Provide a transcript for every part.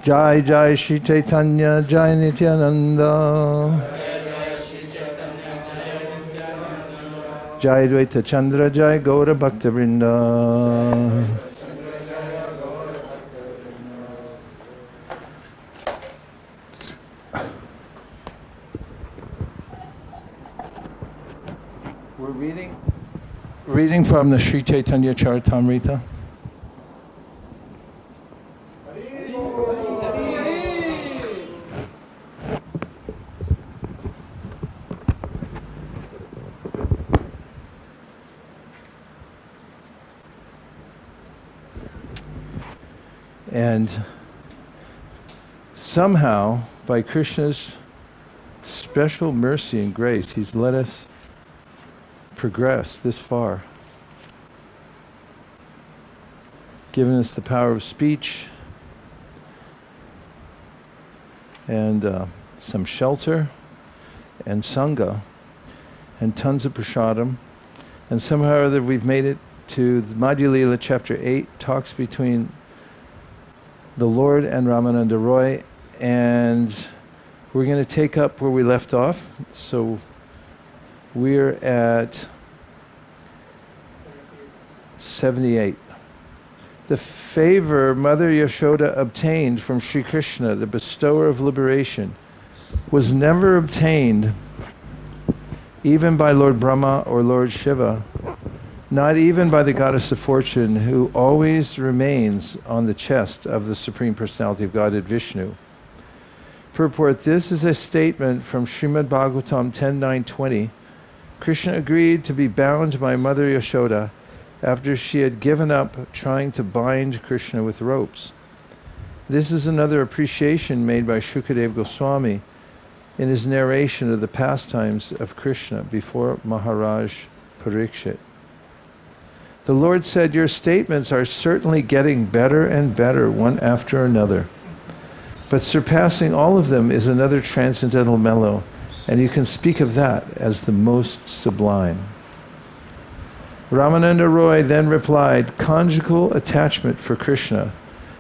Jai Jai Śrī Caitanya Jai Nityananda. Jai Dvaita Chandra Jai Gaura Bhakta Vrinda. We're reading from the Śrī Caitanya Charitamrita. And somehow, by Krishna's special mercy and grace, he's let us progress this far, given us the power of speech and some shelter and sangha and tons of prasadam, and somehow or other we've made it to the Madhya Lila chapter 8, talks between the Lord and Ramananda Roy, and we're going to take up where we left off. So we're at 78. The favor Mother Yashoda obtained from Sri Krishna, the bestower of liberation, was never obtained even by Lord Brahma or Lord Shiva, not even by the goddess of fortune, who always remains on the chest of the Supreme Personality of Godhead, Vishnu. Purport: this is a statement from Srimad Bhagavatam 10.9.20. Krishna agreed to be bound by Mother Yashoda after she had given up trying to bind Krishna with ropes. This is another appreciation made by Shukadeva Goswami in his narration of the pastimes of Krishna before Maharaj Parikshit. The Lord said, "Your statements are certainly getting better and better, one after another. But surpassing all of them is another transcendental mellow, and you can speak of that as the most sublime." Ramananda Roy then replied, "Conjugal attachment for Krishna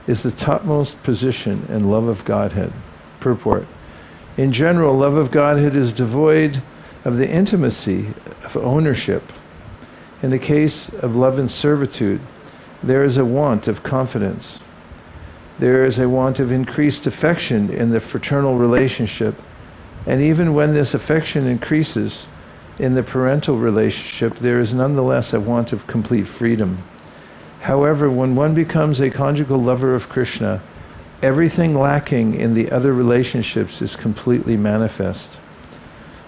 is the topmost position in love of Godhead." Purport: in general, love of Godhead is devoid of the intimacy of ownership. In the case of love and servitude, there is a want of confidence. There is a want of increased affection in the fraternal relationship, and even when this affection increases in the parental relationship, there is nonetheless a want of complete freedom. However, when one becomes a conjugal lover of Krishna, everything lacking in the other relationships is completely manifest.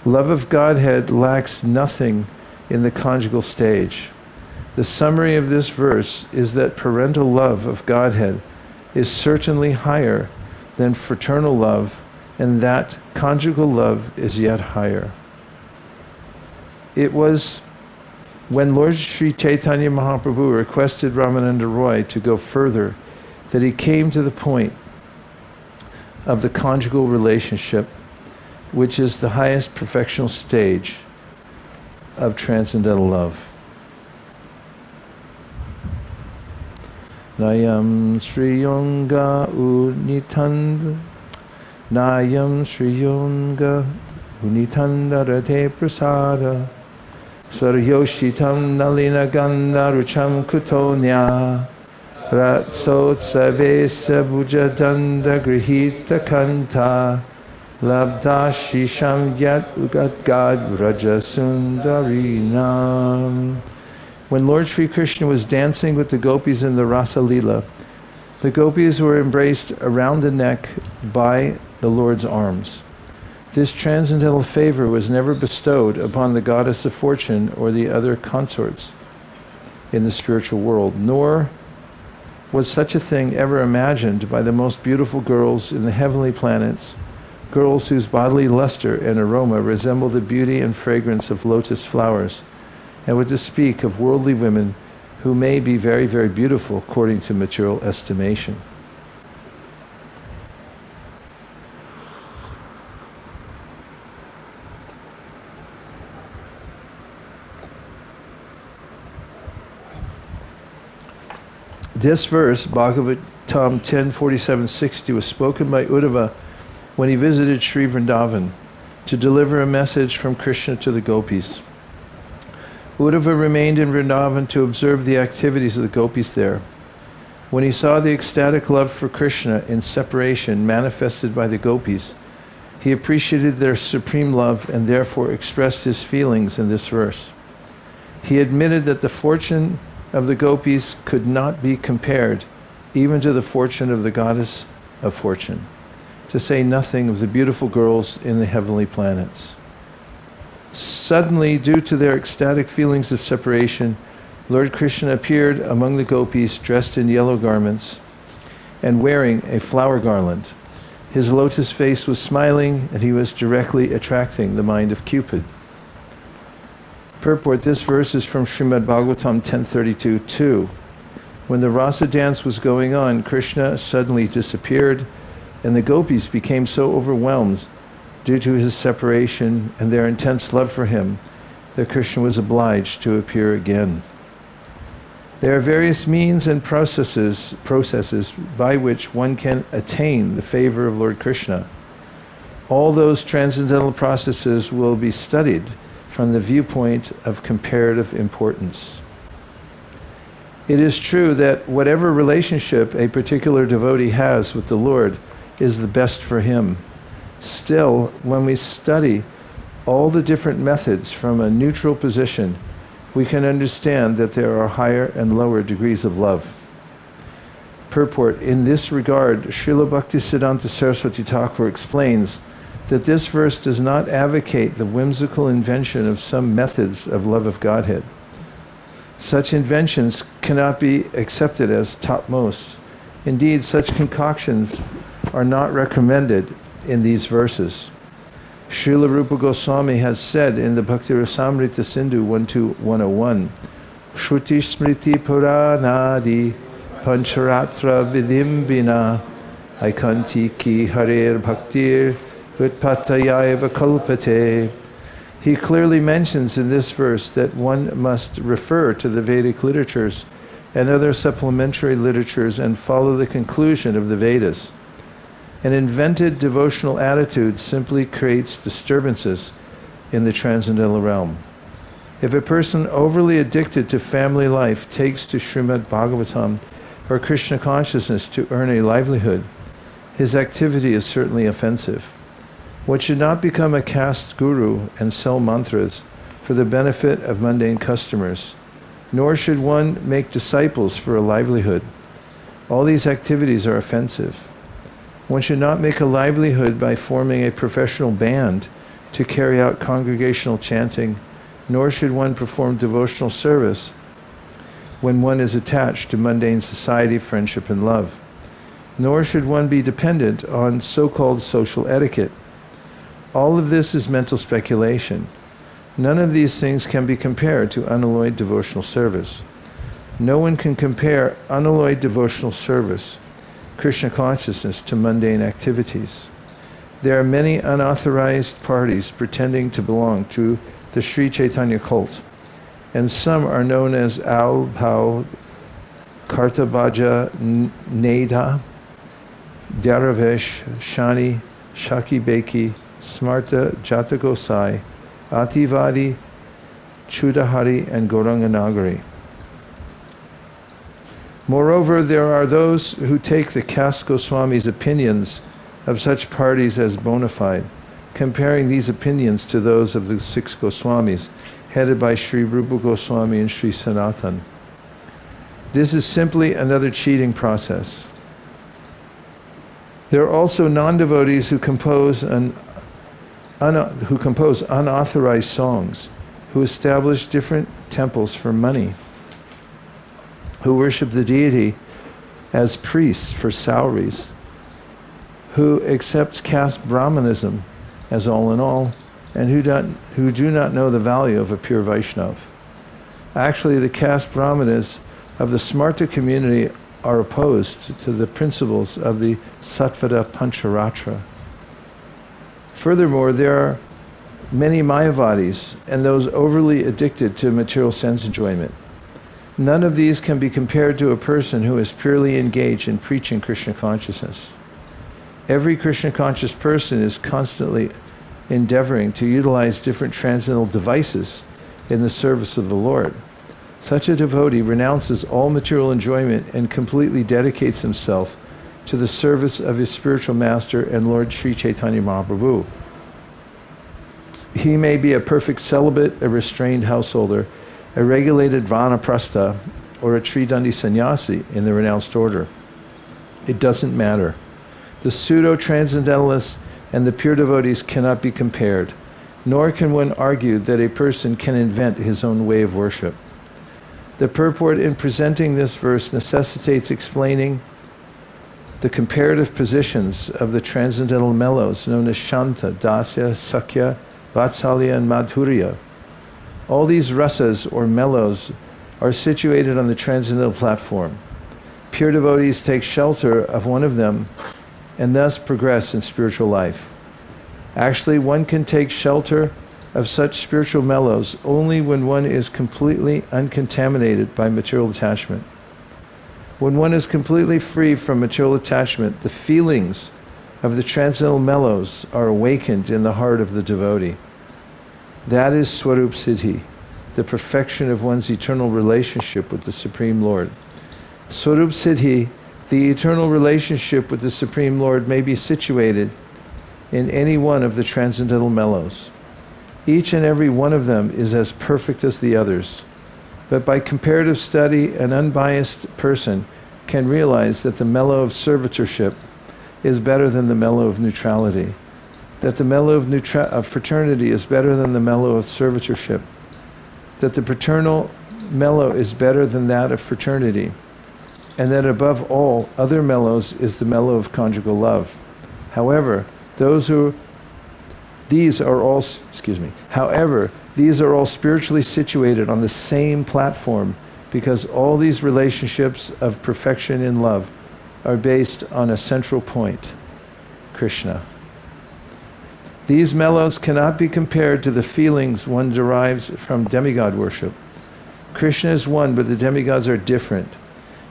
Love of Godhead lacks nothing in the conjugal stage. The summary of this verse is that parental love of Godhead is certainly higher than fraternal love, and that conjugal love is yet higher. It was when Lord Śrī Caitanya Mahāprabhu requested Ramananda Roy to go further that he came to the point of the conjugal relationship, which is the highest perfectional stage of transcendental love. Nayam Sriyunga Unitanda Nayam Sriyunga Unitanda Rate Prasada Swaryoshitam Nalina Ganda Rucham Kutonya Ratsotsavesa Bujadanda Grihita Kanta Labda Shisham Yat Ugat Gad Vraja Sundarinam. When Lord Sri Krishna was dancing with the gopis in the Rasa Lila, the gopis were embraced around the neck by the Lord's arms. This transcendental favor was never bestowed upon the goddess of fortune or the other consorts in the spiritual world, nor was such a thing ever imagined by the most beautiful girls in the heavenly planets, girls whose bodily luster and aroma resemble the beauty and fragrance of lotus flowers, and what to speak of worldly women who may be very, very beautiful according to material estimation. This verse, Bhagavad Bhagavatam 10:47-60 was spoken by Uddhava when he visited Sri Vrindavan to deliver a message from Krishna to the gopis. Uddhava remained in Vrindavan to observe the activities of the gopis there. When he saw the ecstatic love for Krishna in separation manifested by the gopis, he appreciated their supreme love and therefore expressed his feelings in this verse. He admitted that the fortune of the gopis could not be compared even to the fortune of the goddess of fortune, to say nothing of the beautiful girls in the heavenly planets. Suddenly, due to their ecstatic feelings of separation, Lord Krishna appeared among the gopis dressed in yellow garments and wearing a flower garland. His lotus face was smiling and he was directly attracting the mind of Cupid. Purport: this verse is from Srimad Bhagavatam 10:32-2. When the rasa dance was going on, Krishna suddenly disappeared and the gopis became so overwhelmed due to his separation and their intense love for him that Krishna was obliged to appear again. There are various means and processes by which one can attain the favor of Lord Krishna. All those transcendental processes will be studied from the viewpoint of comparative importance. It is true that whatever relationship a particular devotee has with the Lord is the best for him. Still, when we study all the different methods from a neutral position, we can understand that there are higher and lower degrees of love. Purport: in this regard, Srila Bhaktisiddhanta Saraswati Thakur explains that this verse does not advocate the whimsical invention of some methods of love of Godhead. Such inventions cannot be accepted as topmost. Indeed, such concoctions are not recommended in these verses. Srila Rupa Goswami has said in the Bhakti Rasamrita Sindhu 1.2.101, Shruti Smriti Puranadi Pancharatra Vidimbina Aikanti Ki Harer Bhaktir Utpatayaiva Kalpate. He clearly mentions in this verse that one must refer to the Vedic literatures and other supplementary literatures and follow the conclusion of the Vedas. An invented devotional attitude simply creates disturbances in the transcendental realm. If a person overly addicted to family life takes to Srimad Bhagavatam or Krishna consciousness to earn a livelihood, his activity is certainly offensive. One should not become a caste guru and sell mantras for the benefit of mundane customers, nor should one make disciples for a livelihood. All these activities are offensive. One should not make a livelihood by forming a professional band to carry out congregational chanting, nor should one perform devotional service when one is attached to mundane society, friendship, and love. Nor should one be dependent on so-called social etiquette. All of this is mental speculation. None of these things can be compared to unalloyed devotional service. No one can compare unalloyed devotional service, Krishna consciousness, to mundane activities. There are many unauthorized parties pretending to belong to the Śrī Caitanya cult, and some are known as Al, Bhau, Kartabhaja, Neda, Daravesh, Shani, Shaki Beki, Smarta, Jatagosai, Ativadi, Chudahari, and Gauranganagari. Moreover, there are those who take the caste Goswami's opinions of such parties as bona fide, comparing these opinions to those of the 6 Goswamis, headed by Sri Rupa Goswami and Sri Sanatan. This is simply another cheating process. There are also non-devotees who compose unauthorized songs, who establish different temples for money, who worship the deity as priests for salaries, who accept caste Brahmanism as all in all, and who do not know the value of a pure Vaiṣṇava. Actually, the caste Brahmanas of the Smarta community are opposed to the principles of the Sattvada Pancharatra. Furthermore, there are many Mayavadis and those overly addicted to material sense enjoyment. None of these can be compared to a person who is purely engaged in preaching Krishna consciousness. Every Krishna conscious person is constantly endeavoring to utilize different transcendental devices in the service of the Lord. Such a devotee renounces all material enjoyment and completely dedicates himself to the service of his spiritual master and Lord Śrī Caitanya Mahāprabhu. He may be a perfect celibate, a restrained householder, a regulated vanaprastha, or a tridandi sannyasi in the renounced order. It doesn't matter. The pseudo-transcendentalists and the pure devotees cannot be compared, nor can one argue that a person can invent his own way of worship. The purport in presenting this verse necessitates explaining the comparative positions of the transcendental mellows known as Shanta, Dasya, Sakya, Vatsalya, and Madhurya. All these rasas or mellows are situated on the transcendental platform. Pure devotees take shelter of one of them and thus progress in spiritual life. Actually, one can take shelter of such spiritual mellows only when one is completely uncontaminated by material attachment. When one is completely free from material attachment, the feelings of the transcendental mellows are awakened in the heart of the devotee. That is Swarup Siddhi, the perfection of one's eternal relationship with the Supreme Lord. Swarup Siddhi, the eternal relationship with the Supreme Lord, may be situated in any one of the transcendental mellows. Each and every one of them is as perfect as the others. But by comparative study, an unbiased person can realize that the mellow of servitorship is better than the mellow of neutrality, that the mellow of fraternity is better than the mellow of servitorship, that the paternal mellow is better than that of fraternity, and that above all other mellows is the mellow of conjugal love. However, these are all spiritually situated on the same platform because all these relationships of perfection in love are based on a central point, Krishna. These mellows cannot be compared to the feelings one derives from demigod worship. Krishna is one, but the demigods are different.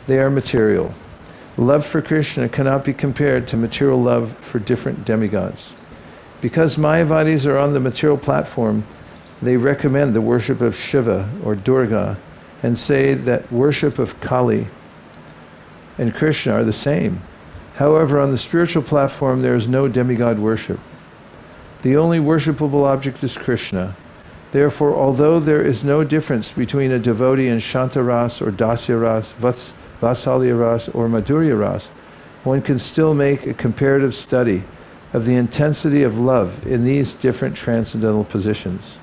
They are material. Love for Krishna cannot be compared to material love for different demigods. Because Mayavadis are on the material platform, they recommend the worship of Shiva or Durga and say that worship of Kali and Krishna are the same. However, on the spiritual platform, there is no demigod worship. The only worshipable object is Krishna. Therefore, although there is no difference between a devotee in Shantaras or Dasyaras, Vatsalyaras or Madhuryaras, one can still make a comparative study of the intensity of love in these different transcendental positions.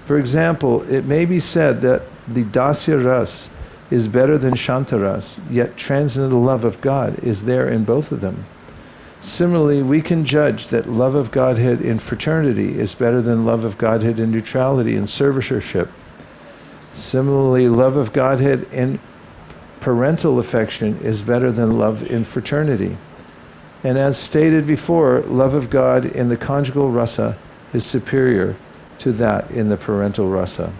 For example, it may be said that the Dasya Ras is better than Shantaras, yet transcendental love of God is there in both of them. Similarly, we can judge that love of Godhead in fraternity is better than love of Godhead in neutrality and servitorship. Similarly, love of Godhead in parental affection is better than love in fraternity. And as stated before, love of God in the conjugal rasa is superior to that in the parental rasa.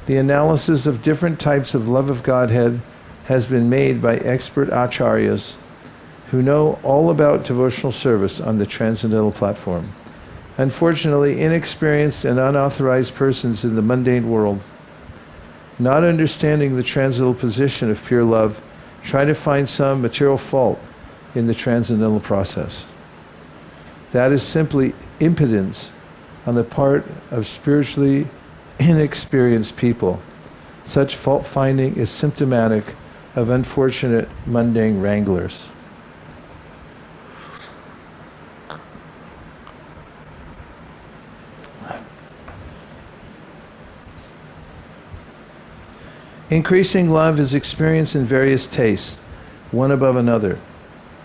The analysis of different types of love of Godhead has been made by expert acharyas who know all about devotional service on the transcendental platform. Unfortunately, inexperienced and unauthorized persons in the mundane world, not understanding the transcendental position of pure love, try to find some material fault in the transcendental process. That is simply impotence on the part of spiritually inexperienced people. Such fault finding is symptomatic of unfortunate mundane wranglers. Increasing love is experienced in various tastes, one above another.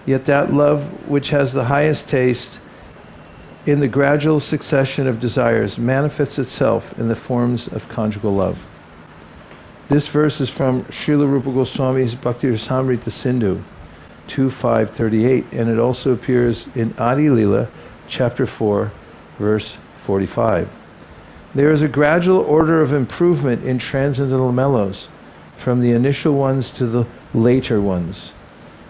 Yet that love which has the highest taste in the gradual succession of desires manifests itself in the forms of conjugal love. This verse is from Srila Rupa Goswami's Bhakti Rasamrita Sindhu 2.5.38, and it also appears in Adi Lila, chapter 4, verse 45. There is a gradual order of improvement in transcendental mellows. from the initial ones to the later ones.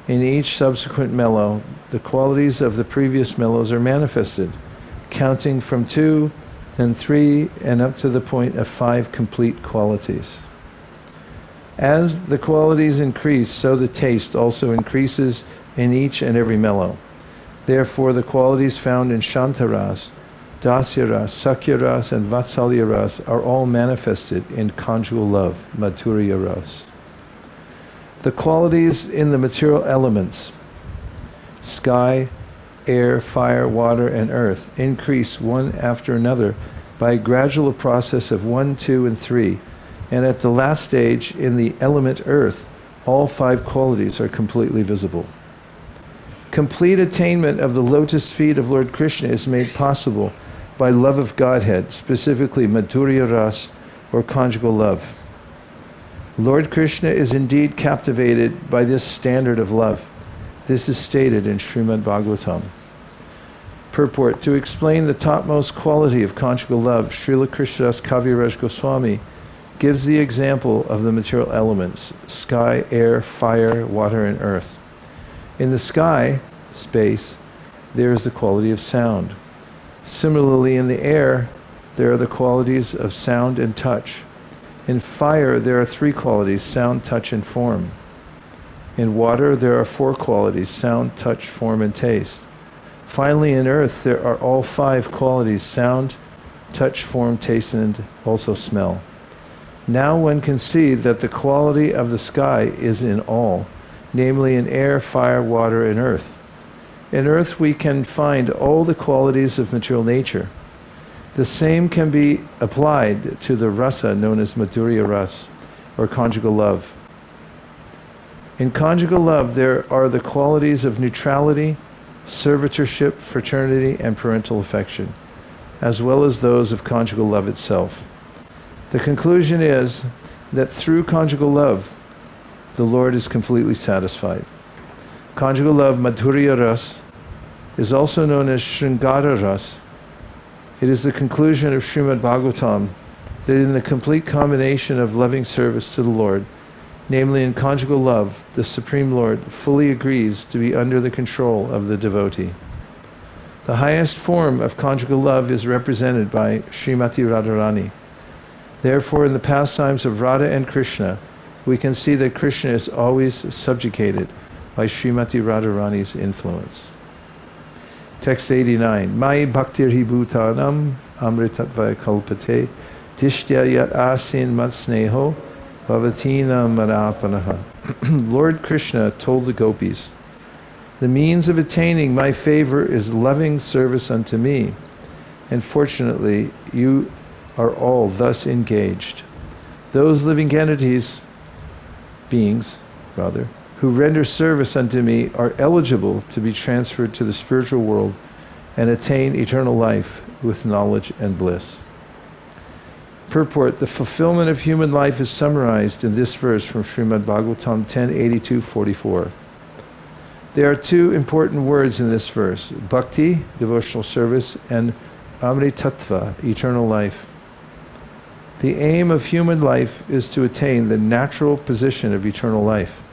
In each subsequent mellow, the qualities of the previous mellows are manifested, counting from 2 and 3 and up to the point of 5 complete qualities. As the qualities increase, so the taste also increases in each and every mellow. Therefore, the qualities found in Shantaras, Dasyaras, Sakyaras, and Vatsalyaras are all manifested in conjugal love, Madhurya Ras. The qualities in the material elements, sky, air, fire, water, and earth, increase one after another by a gradual process of 1, 2, and 3, and at the last stage, in the element earth, all 5 qualities are completely visible. Complete attainment of the lotus feet of Lord Krishna is made possible by love of Godhead, specifically Madhurya Ras, or conjugal love. Lord Krishna is indeed captivated by this standard of love. This is stated in Srimad Bhagavatam. Purport: to explain the topmost quality of conjugal love, Srila Krishnadas Kaviraj Goswami gives the example of the material elements, sky, air, fire, water, and earth. In the sky, space, there is the quality of sound. Similarly, in the air, there are the qualities of sound and touch. In fire, there are 3 qualities, sound, touch, and form. In water, there are 4 qualities, sound, touch, form, and taste. Finally, in earth, there are all 5 qualities, sound, touch, form, taste, and also smell. Now one can see that the quality of the sky is in all, namely in air, fire, water, and earth. In earth, we can find all the qualities of material nature. The same can be applied to the rasa known as Madhurya Ras, or conjugal love. In conjugal love, there are the qualities of neutrality, servitorship, fraternity, and parental affection, as well as those of conjugal love itself. The conclusion is that through conjugal love, the Lord is completely satisfied. Conjugal love, Madhurya Ras, is also known as Sringara Ras. It is the conclusion of Srimad Bhagavatam that in the complete combination of loving service to the Lord, namely in conjugal love, the Supreme Lord fully agrees to be under the control of the devotee. The highest form of conjugal love is represented by Srimati Radharani. Therefore, in the pastimes of Radha and Krishna, we can see that Krishna is always subjugated by Srimati Radharani's influence. Text 89. Mai bhaktir hi bhutanam amritatva kalpate tishtya yat asin mat sneho bhavatina marapanaha. Lord Krishna told the gopis, the means of attaining my favor is loving service unto me, and fortunately you are all thus engaged. Those living entities, beings, who render service unto me are eligible to be transferred to the spiritual world and attain eternal life with knowledge and bliss. Purport: the fulfillment of human life is summarized in this verse from Srimad Bhagavatam 10:82-44. There are 2 important words in this verse: bhakti, devotional service, and amritattva, eternal life. The aim of human life is to attain the natural position of eternal life.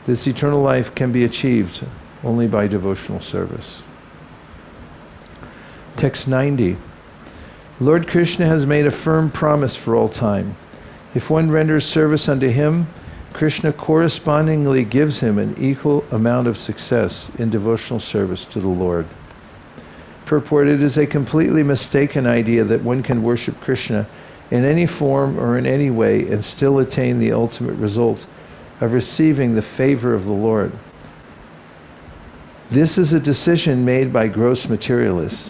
This eternal life can be achieved only by devotional service. Text 90. Lord Krishna has made a firm promise for all time. If one renders service unto him, Krishna correspondingly gives him an equal amount of success in devotional service to the Lord. Purport: it is a completely mistaken idea that one can worship Krishna in any form or in any way and still attain the ultimate result of receiving the favor of the Lord. This is a decision made by gross materialists.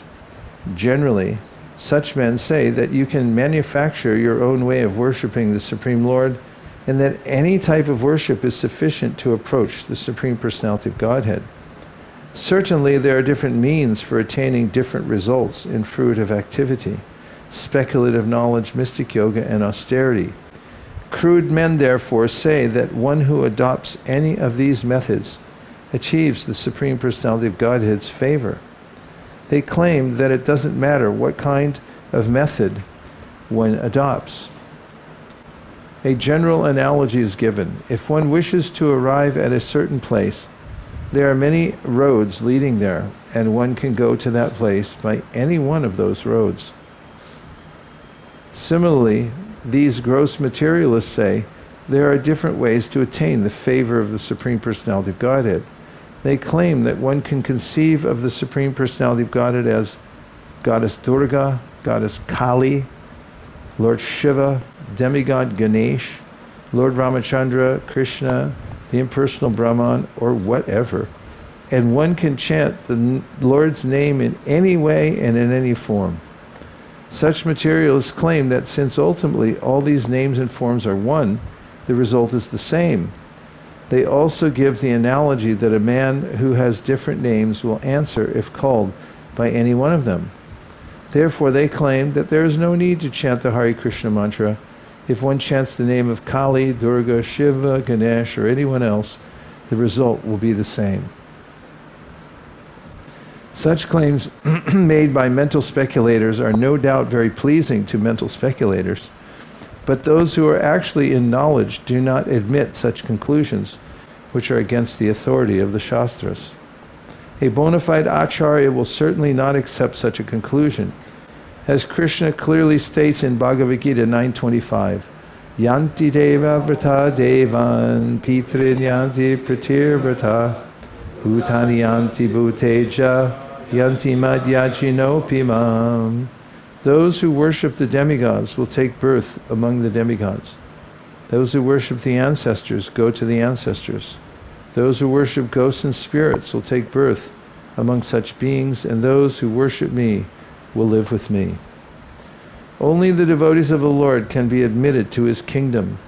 Generally, such men say that you can manufacture your own way of worshiping the Supreme Lord, and that any type of worship is sufficient to approach the Supreme Personality of Godhead. Certainly, there are different means for attaining different results in fruitive activity, speculative knowledge, mystic yoga, and austerity. Crude men, therefore, say that one who adopts any of these methods achieves the Supreme Personality of Godhead's favor. They claim that it doesn't matter what kind of method one adopts. A general analogy is given. If one wishes to arrive at a certain place, there are many roads leading there, and one can go to that place by any one of those roads. Similarly, these gross materialists say there are different ways to attain the favor of the Supreme Personality of Godhead. They claim that one can conceive of the Supreme Personality of Godhead as Goddess Durga, Goddess Kali, Lord Shiva, demigod Ganesh, Lord Ramachandra, Krishna, the impersonal Brahman, or whatever. And one can chant the Lord's name in any way and in any form. Such materialists claim that since ultimately all these names and forms are one, the result is the same. They also give the analogy that a man who has different names will answer if called by any one of them. Therefore, they claim that there is no need to chant the Hare Krishna mantra. If one chants the name of Kali, Durga, Shiva, Ganesh, or anyone else, the result will be the same. Such claims made by mental speculators are no doubt very pleasing to mental speculators, but those who are actually in knowledge do not admit such conclusions, which are against the authority of the Shastras. A bona fide ācārya will certainly not accept such a conclusion. As Krishna clearly states in Bhagavad Gita 9:25, Yanti deva vrata devan pitrin yanti pratir vrata bhutani yanti bhuteja yanti madhyajino pimam. Those who worship the demigods will take birth among the demigods. Those who worship the ancestors go to the ancestors. Those who worship ghosts and spirits will take birth among such beings, and those who worship me will live with me. Only the devotees of the Lord can be admitted to his kingdom,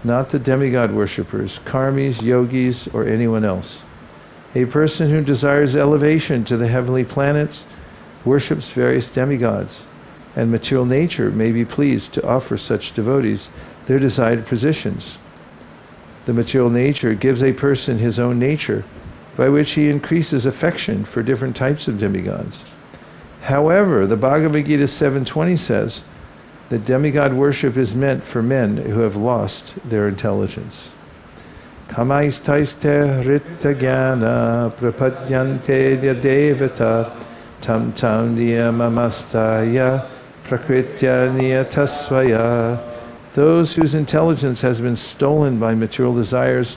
not the demigod worshippers, karmis, yogis, or anyone else. A person who desires elevation to the heavenly planets worships various demigods, and material nature may be pleased to offer such devotees their desired positions. The material nature gives a person his own nature, by which he increases affection for different types of demigods. However, the Bhagavad Gita 7:20 says that demigod worship is meant for men who have lost their intelligence. Kamaistaiste rita jnana prapadyante devata tam tam niyamamastaya prakritya niyatasvaya. Those whose intelligence has been stolen by material desires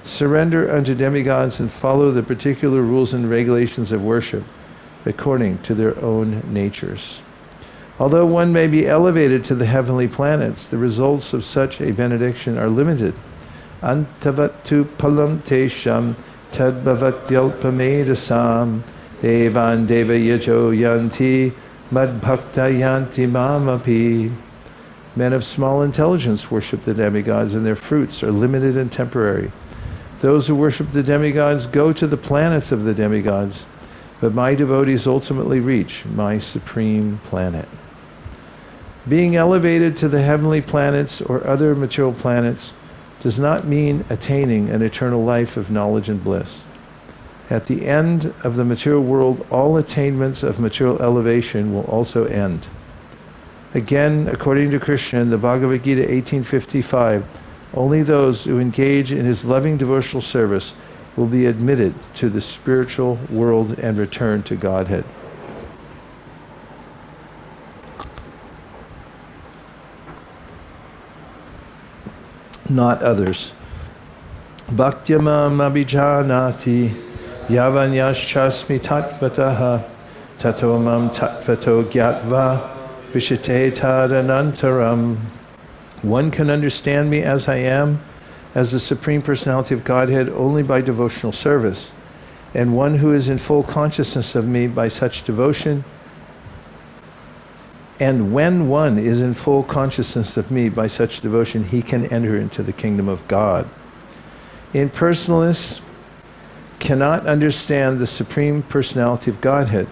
surrender unto demigods and follow the particular rules and regulations of worship according to their own natures. Although one may be elevated to the heavenly planets, the results of such a benediction are limited. Antavatu palam tesham tadbhavatyalpamedasam devan deva yajo yanti madbhakta yanti mamapi. Men of small intelligence worship the demigods, and their fruits are limited and temporary. Those who worship the demigods go to the planets of the demigods, but my devotees ultimately reach my supreme planet. Being elevated to the heavenly planets or other material planets does not mean attaining an eternal life of knowledge and bliss. At the end of the material world, all attainments of material elevation will also end. Again, according to Krishna in the Bhagavad Gita 18:55, only those who engage in his loving devotional service will be admitted to the spiritual world and return to Godhead. Not others. Bhaktyamam abhijanati yavanyaschasmi tatvataha tatomam tatvato gyatva vishite tadanantaram. One can understand me as I am, as the Supreme Personality of Godhead, only by devotional service, and one who is in full consciousness of me by such devotion. And when one is in full consciousness of me by such devotion, he can enter into the kingdom of God. Impersonalists cannot understand the Supreme Personality of Godhead.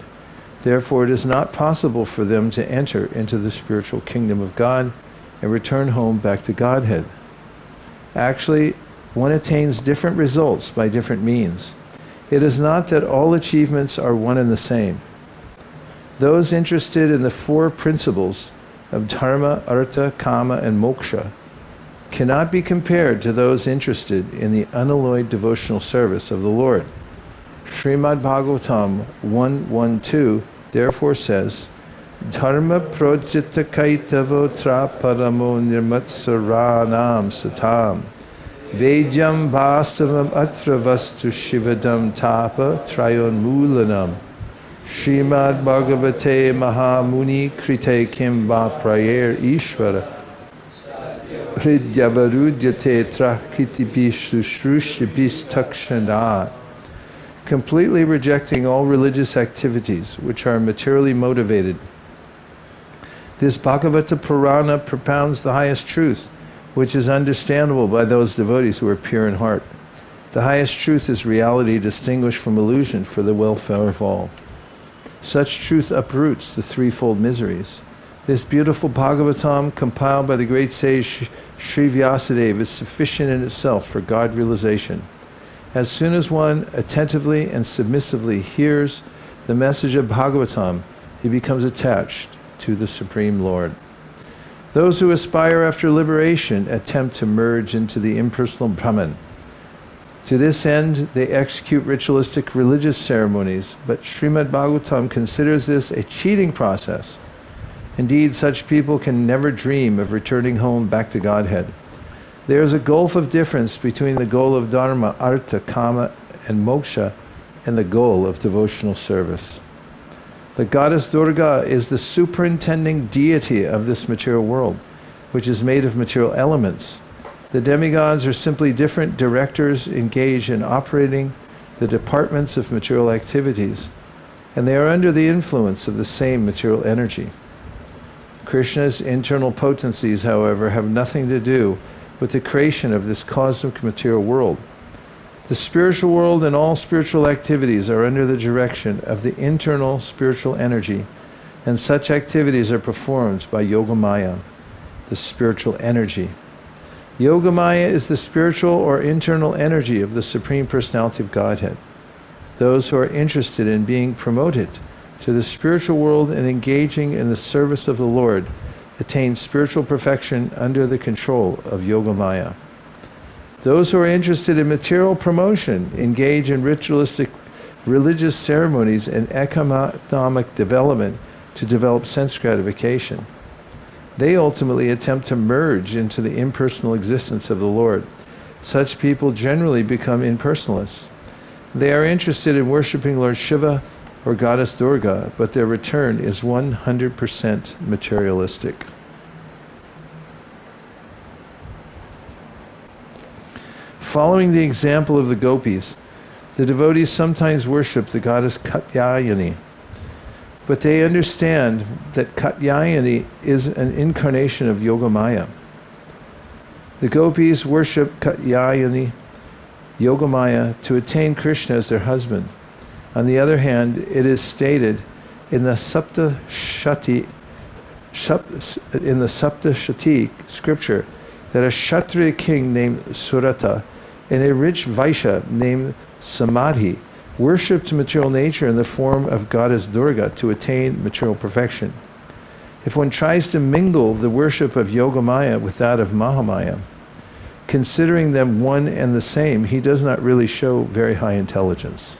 Therefore, it is not possible for them to enter into the spiritual kingdom of God and return home back to Godhead. Actually, one attains different results by different means. It is not that all achievements are one and the same. Those interested in the four principles of dharma, artha, kama, and moksha cannot be compared to those interested in the unalloyed devotional service of the Lord. Srimad Bhagavatam 1.1.2 therefore says, Dharma projita kaitavo traparamo nirmatsaranam satam Vedyam vastavam atra vastu shivadam tapa trayon mulanam Srimad Bhagavate Mahamuni Krite Kim Va Prayer Ishvara Hridyavarudyate Trakitibis Takshana. Completely rejecting all religious activities which are materially motivated. This Bhagavata Purana propounds the highest truth, which is understandable by those devotees who are pure in heart. The highest truth is reality distinguished from illusion for the welfare of all. Such truth uproots the threefold miseries. This beautiful Bhagavatam, compiled by the great sage Śrī Vyasadeva, is sufficient in itself for God realization. As soon as one attentively and submissively hears the message of Bhagavatam, he becomes attached to the Supreme Lord. Those who aspire after liberation attempt to merge into the impersonal Brahman. To this end, they execute ritualistic religious ceremonies, but Srimad Bhagavatam considers this a cheating process. Indeed, such people can never dream of returning home back to Godhead. There is a gulf of difference between the goal of dharma, artha, kama, and moksha, and the goal of devotional service. The goddess Durga is the superintending deity of this material world, which is made of material elements. The demigods are simply different directors engaged in operating the departments of material activities, and they are under the influence of the same material energy. Krishna's internal potencies, however, have nothing to do with the creation of this cosmic material world. The spiritual world and all spiritual activities are under the direction of the internal spiritual energy, and such activities are performed by Yogamaya, the spiritual energy. Yogamaya is the spiritual or internal energy of the Supreme Personality of Godhead. Those who are interested in being promoted to the spiritual world and engaging in the service of the Lord attain spiritual perfection under the control of Yogamaya. Those who are interested in material promotion engage in ritualistic religious ceremonies and economic development to develop sense gratification. They ultimately attempt to merge into the impersonal existence of the Lord. Such people generally become impersonalists. They are interested in worshiping Lord Shiva or Goddess Durga, but their return is 100% materialistic. Following the example of the gopis, the devotees sometimes worship the goddess Katyayani, but they understand that Katyayani is an incarnation of Yogamaya. The gopis worship Katyayani, Yogamaya, to attain Krishna as their husband. On the other hand, it is stated in the Saptashati scripture that a Kshatriya king named Surata and a rich Vaishya named Samadhi worshipped material nature in the form of goddess Durga to attain material perfection. If one tries to mingle the worship of Yogamaya with that of Mahamaya, considering them one and the same, he does not really show very high intelligence.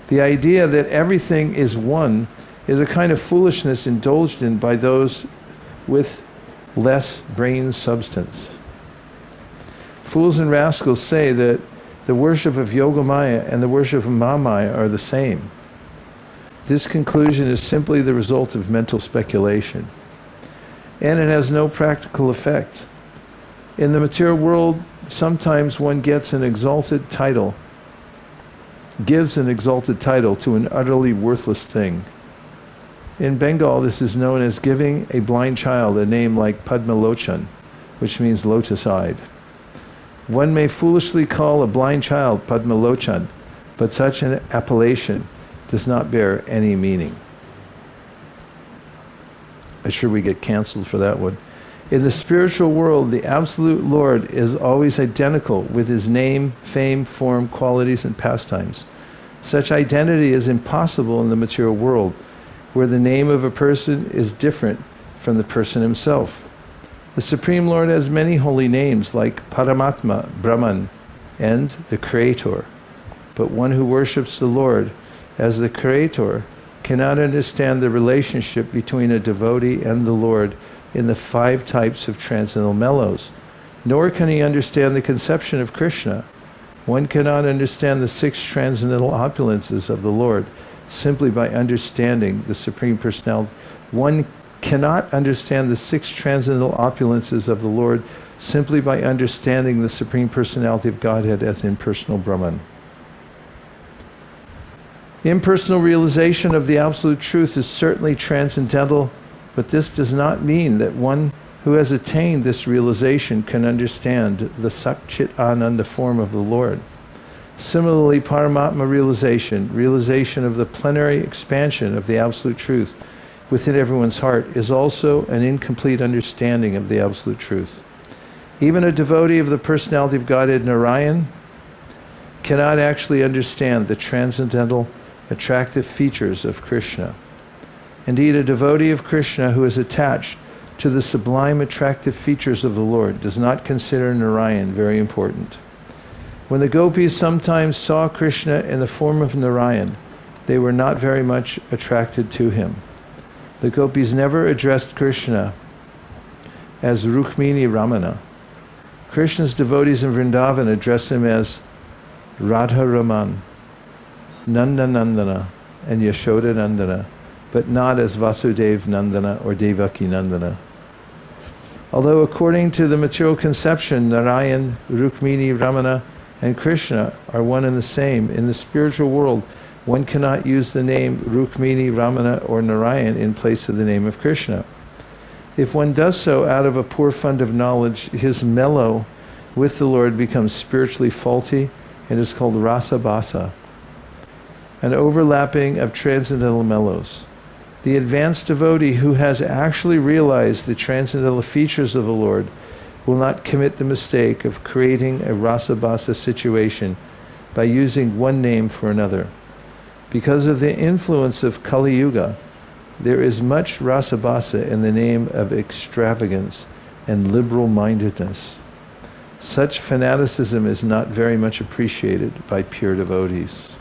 The idea that everything is one is a kind of foolishness indulged in by those with less brain substance. Fools and rascals say that the worship of Yogamaya and the worship of Mahamaya are the same. This conclusion is simply the result of mental speculation, and it has no practical effect. In the material world, sometimes one gives an exalted title to an utterly worthless thing. In Bengal, this is known as giving a blind child a name like Padmalochan, which means lotus-eyed. One may foolishly call a blind child Padmalochan, but such an appellation does not bear any meaning. I'm sure we get canceled for that one. In the spiritual world, the absolute Lord is always identical with his name, fame, form, qualities, and pastimes. Such identity is impossible in the material world, where the name of a person is different from the person himself. The Supreme Lord has many holy names like Paramatma, Brahman, and the Creator. But one who worships the Lord as the Creator cannot understand the relationship between a devotee and the Lord in the 5 types of transcendental mellows, nor can he understand the conception of Krishna. One cannot understand the 6 transcendental opulences of the Lord simply by understanding the Supreme Personality. One cannot understand the 6 transcendental opulences of the Lord simply by understanding the Supreme Personality of Godhead as impersonal Brahman. Impersonal realization of the Absolute Truth is certainly transcendental, but this does not mean that one who has attained this realization can understand the Sat-Chit Ananda form of the Lord. Similarly, Paramatma realization of the plenary expansion of the Absolute Truth within everyone's heart, is also an incomplete understanding of the Absolute Truth. Even a devotee of the Personality of Godhead Narayan cannot actually understand the transcendental attractive features of Krishna. Indeed, a devotee of Krishna who is attached to the sublime attractive features of the Lord does not consider Narayan very important. When the gopis sometimes saw Krishna in the form of Narayan, they were not very much attracted to him. The gopis never addressed Krishna as Rukmini Ramana. Krishna's devotees in Vrindavan address him as Radha Raman, Nanda Nandana, and Yashoda Nandana, but not as Vasudev Nandana or Devaki Nandana. Although according to the material conception, Narayan, Rukmini, Ramana, and Krishna are one and the same, in the spiritual world, one cannot use the name Rukmini, Ramana, or Narayan in place of the name of Krishna. If one does so out of a poor fund of knowledge, his mellow with the Lord becomes spiritually faulty and is called rasa basa, an overlapping of transcendental mellows. The advanced devotee who has actually realized the transcendental features of the Lord will not commit the mistake of creating a rasa basa situation by using one name for another. Because of the influence of Kali Yuga, there is much rasa basa in the name of extravagance and liberal-mindedness. Such fanaticism is not very much appreciated by pure devotees.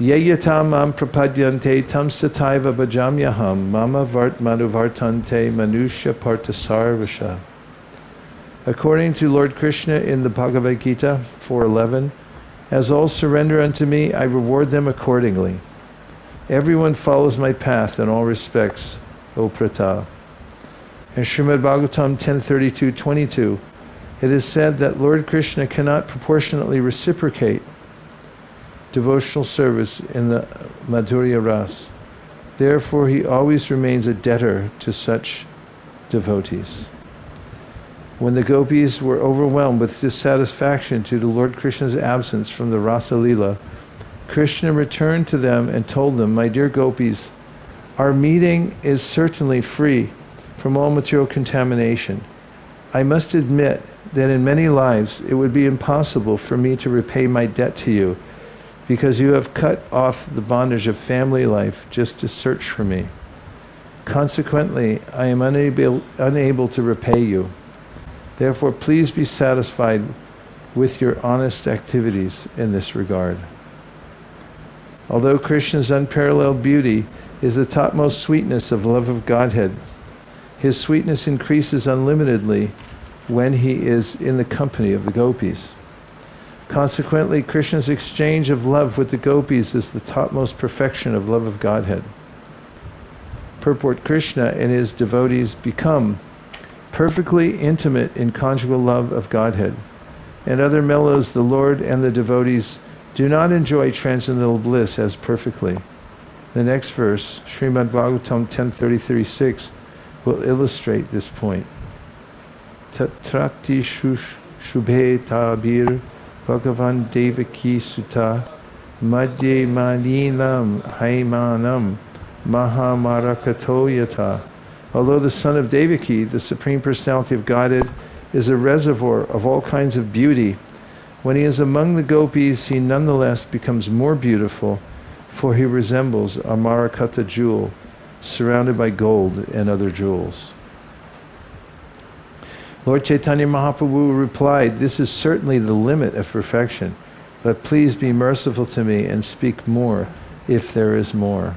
Yeyata mam prapadyante tam stataiva bhajamyaham mama vart manuvartante manusya partasarvasha. According to Lord Krishna in the Bhagavad Gita 4:11, as all surrender unto me, I reward them accordingly. Everyone follows my path in all respects, O Prata. In Srimad Bhagavatam 10:32-22, it is said that Lord Krishna cannot proportionately reciprocate devotional service in the Madhurya Ras. Therefore, he always remains a debtor to such devotees. When the gopis were overwhelmed with dissatisfaction due to Lord Krishna's absence from the Rasa Leela, Krishna returned to them and told them, "My dear gopis, our meeting is certainly free from all material contamination. I must admit that in many lives it would be impossible for me to repay my debt to you, because you have cut off the bondage of family life just to search for me. Consequently, I am unable to repay you. Therefore, please be satisfied with your honest activities in this regard." Although Krishna's unparalleled beauty is the topmost sweetness of love of Godhead, his sweetness increases unlimitedly when he is in the company of the gopis. Consequently, Krishna's exchange of love with the gopis is the topmost perfection of love of Godhead. Purport: Krishna and his devotees become perfectly intimate in conjugal love of Godhead. In other mellows, the Lord and the devotees do not enjoy transcendental bliss as perfectly. The next verse, Srimad Bhagavatam 10:33-6, will illustrate this point. Tatrati shubhe tabir Bhagavan Devaki Sutta Madhye Maninam Haimanam Mahamarakato Yata. Although the son of Devaki, the Supreme Personality of Godhead, is a reservoir of all kinds of beauty, when he is among the gopis, he nonetheless becomes more beautiful, for he resembles a Marakata jewel surrounded by gold and other jewels. Lord Chaitanya Mahaprabhu replied, "This is certainly the limit of perfection, but please be merciful to me and speak more if there is more."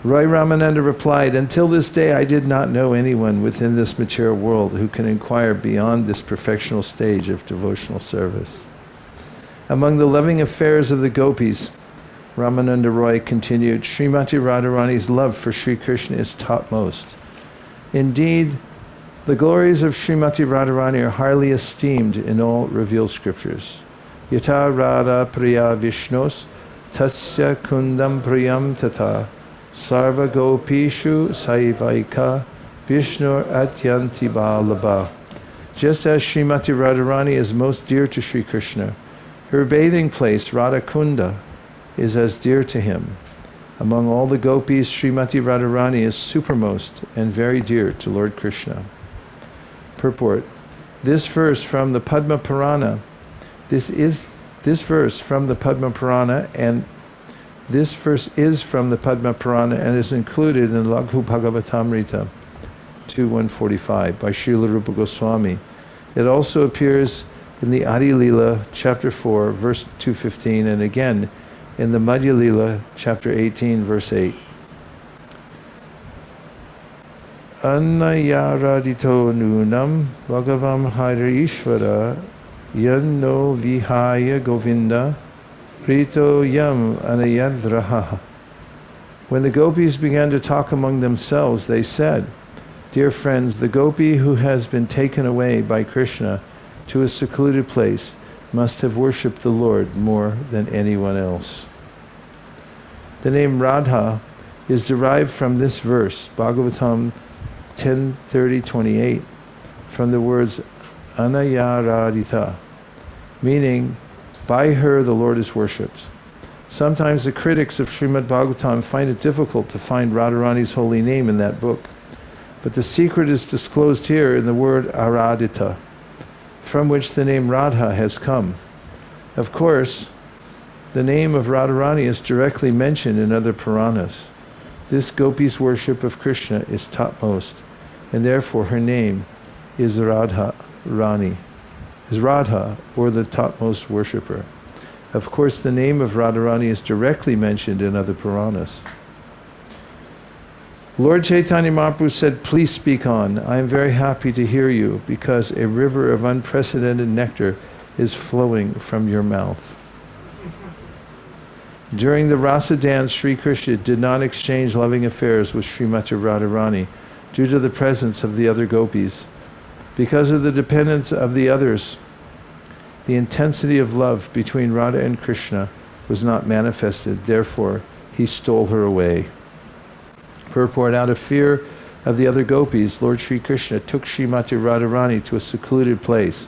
Roy Ramananda replied, "Until this day I did not know anyone within this material world who can inquire beyond this perfectional stage of devotional service." Among the loving affairs of the gopis, Ramananda Roy continued, Srimati Radharani's love for Sri Krishna is topmost. Indeed, the glories of Srimati Radharani are highly esteemed in all revealed scriptures. Yata Radha Priya Vishnos Tasya Kundam Priyam Tata Sarva Gopishu Saivaika Vishnur Atyanti Balabha. Just as Srimati Radharani is most dear to Sri Krishna, her bathing place, Radha Kunda, is as dear to him. Among all the gopis, Srimati Radharani is supermost and very dear to Lord Krishna. Purport. This verse from the Padma Purana, this verse from the Padma Purana and this verse is from the Padma Purana and is included in Laghu Bhagavatamrita 2.145 by Srila Rupa Goswami. It also appears in the Adi Lila, chapter 4, verse 215, and again in the Madhya Lila, chapter 18, verse 8. Annayaradito nunam bhagavam Harishvara yanno vihaya govinda prito yam anayadraha. When the gopis began to talk among themselves, they said, "Dear friends, the gopi who has been taken away by Krishna to a secluded place must have worshipped the Lord more than anyone else." The name Radha is derived from this verse, Bhagavatam 10:30-28, from the words Anayaradita, meaning by her the Lord is worshipped. Sometimes the critics of Srimad Bhagavatam find it difficult to find Radharani's holy name in that book, but the secret is disclosed here in the word Aradita, from which the name Radha has come. Of course, the name of Radharani is directly mentioned in other Puranas. This gopi's worship of Krishna is topmost, and therefore her name is Radha Rani, is Radha, or the topmost worshipper. Of course, the name of Radharani is directly mentioned in other Puranas. Lord Chaitanya Mahaprabhu said, "Please speak on. I am very happy to hear you, because a river of unprecedented nectar is flowing from your mouth." During the rasa dance, Sri Krishna did not exchange loving affairs with Srimati Radharani due to the presence of the other gopis. Because of the dependence of the others, the intensity of love between Radha and Krishna was not manifested. Therefore, he stole her away. Purport. Out of fear of the other gopis, Lord Sri Krishna took Srimati Radharani to a secluded place.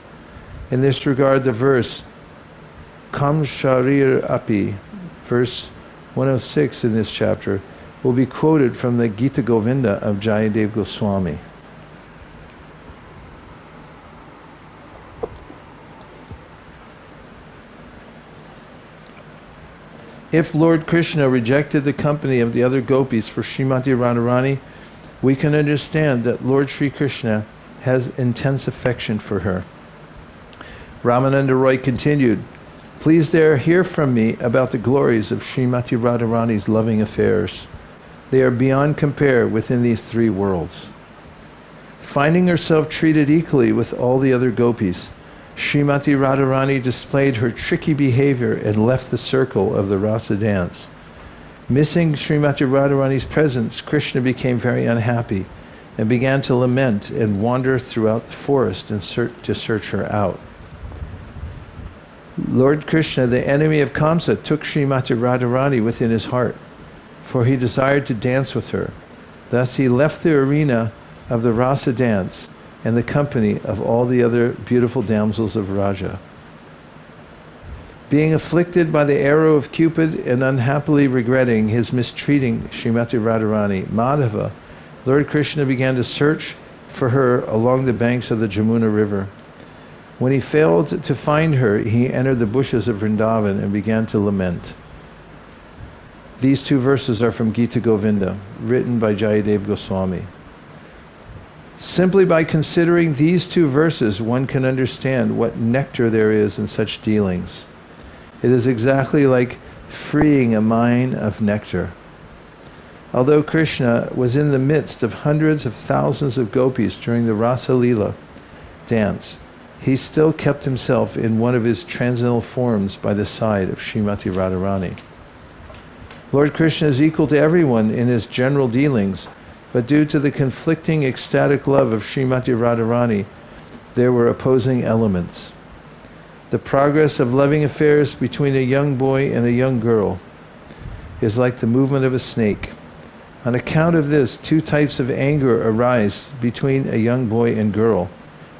In this regard, the verse Kam Sharir Api, verse 106 in this chapter, will be quoted from the Gita Govinda of Jayadev Goswami. If Lord Krishna rejected the company of the other gopis for Srimati Radharani, we can understand that Lord Sri Krishna has intense affection for her. Ramananda Roy continued, "Please there hear from me about the glories of Srimati Radharani's loving affairs. They are beyond compare within these three worlds." Finding herself treated equally with all the other gopis, Srimati Radharani displayed her tricky behavior and left the circle of the rasa dance. Missing Srimati Radharani's presence, Krishna became very unhappy and began to lament and wander throughout the forest to search her out. Lord Krishna, the enemy of Kamsa, took Srimati Radharani within his heart, for he desired to dance with her. Thus he left the arena of the rasa dance and the company of all the other beautiful damsels of Raja. Being afflicted by the arrow of Cupid and unhappily regretting his mistreating Srimati Radharani, Madhava, Lord Krishna began to search for her along the banks of the Jamuna River. When he failed to find her, he entered the bushes of Vrindavan and began to lament. These two verses are from Gita Govinda, written by Jayadev Goswami. Simply by considering these two verses, one can understand what nectar there is in such dealings. It is exactly like freeing a mine of nectar. Although Kṛṣṇa was in the midst of hundreds of thousands of gopis during the Rasa Lila dance, he still kept himself in one of his transcendental forms by the side of Srimati Radharani. Lord Kṛṣṇa is equal to everyone in his general dealings, but due to the conflicting ecstatic love of Srimati Radharani, there were opposing elements. The progress of loving affairs between a young boy and a young girl is like the movement of a snake. On account of this, two types of anger arise between a young boy and girl: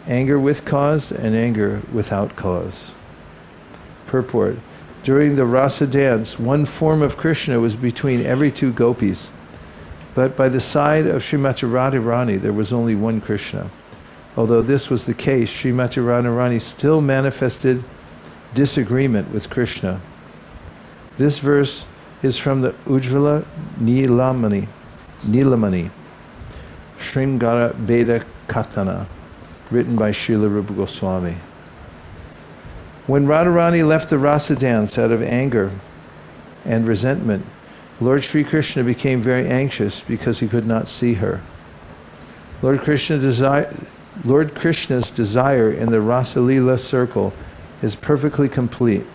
anger with cause and anger without cause. Purport: during the rasa dance, one form of Kṛṣṇa was between every two gopis, but by the side of Srimati Radharani there was only one Kṛṣṇa. Although this was the case, Srimati Radharani still manifested disagreement with Kṛṣṇa. This verse is from the Ujjvala Nilamani Sringara Veda Katana, written by Srila Rupa Goswami. When Radharani left the rasa dance out of anger and resentment, Lord Sri Krishna became very anxious because he could not see her. Lord Krishna's desire in the Rasa Lila circle is perfectly complete,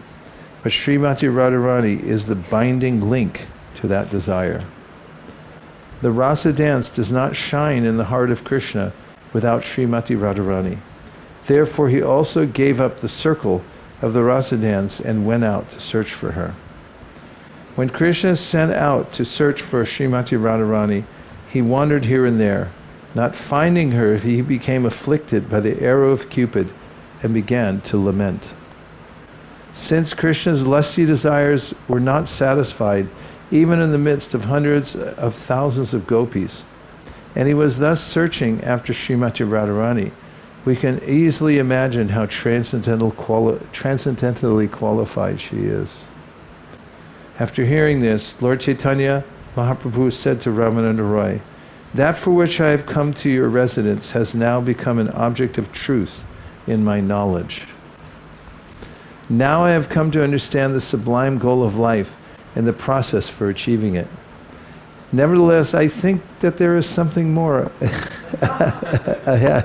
but Srimati Radharani is the binding link to that desire. The Rasa dance does not shine in the heart of Kṛṣṇa without Srimati Radharani. Therefore he also gave up the circle of the Rasa dance and went out to search for her. When Kṛṣṇa sent out to search for Srimati Radharani, he wandered here and there. Not finding her, he became afflicted by the arrow of Cupid and began to lament. Since Kṛṣṇa's lusty desires were not satisfied, even in the midst of hundreds of thousands of gopis, and he was thus searching after Srimati Radharani, we can easily imagine how transcendentally qualified she is. After hearing this, Lord Caitanya Mahāprabhu said to Ramananda Roy, "That for which I have come to your residence has now become an object of truth in my knowledge. Now I have come to understand the sublime goal of life and the process for achieving it. Nevertheless, I think that there is something more ahead,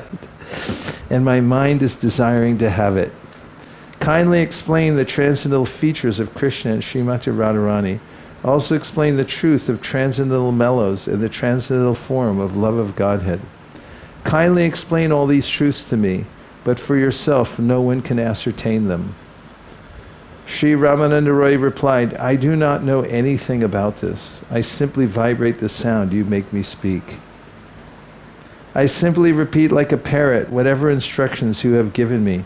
and my mind is desiring to have it. Kindly explain the transcendental features of Kṛṣṇa and Srimati Radharani. Also explain the truth of transcendental mellows and the transcendental form of love of Godhead. Kindly explain all these truths to me, but for yourself no one can ascertain them." Sri Ramananda Roy replied, "I do not know anything about this. I simply vibrate the sound you make me speak. I simply repeat like a parrot whatever instructions you have given me.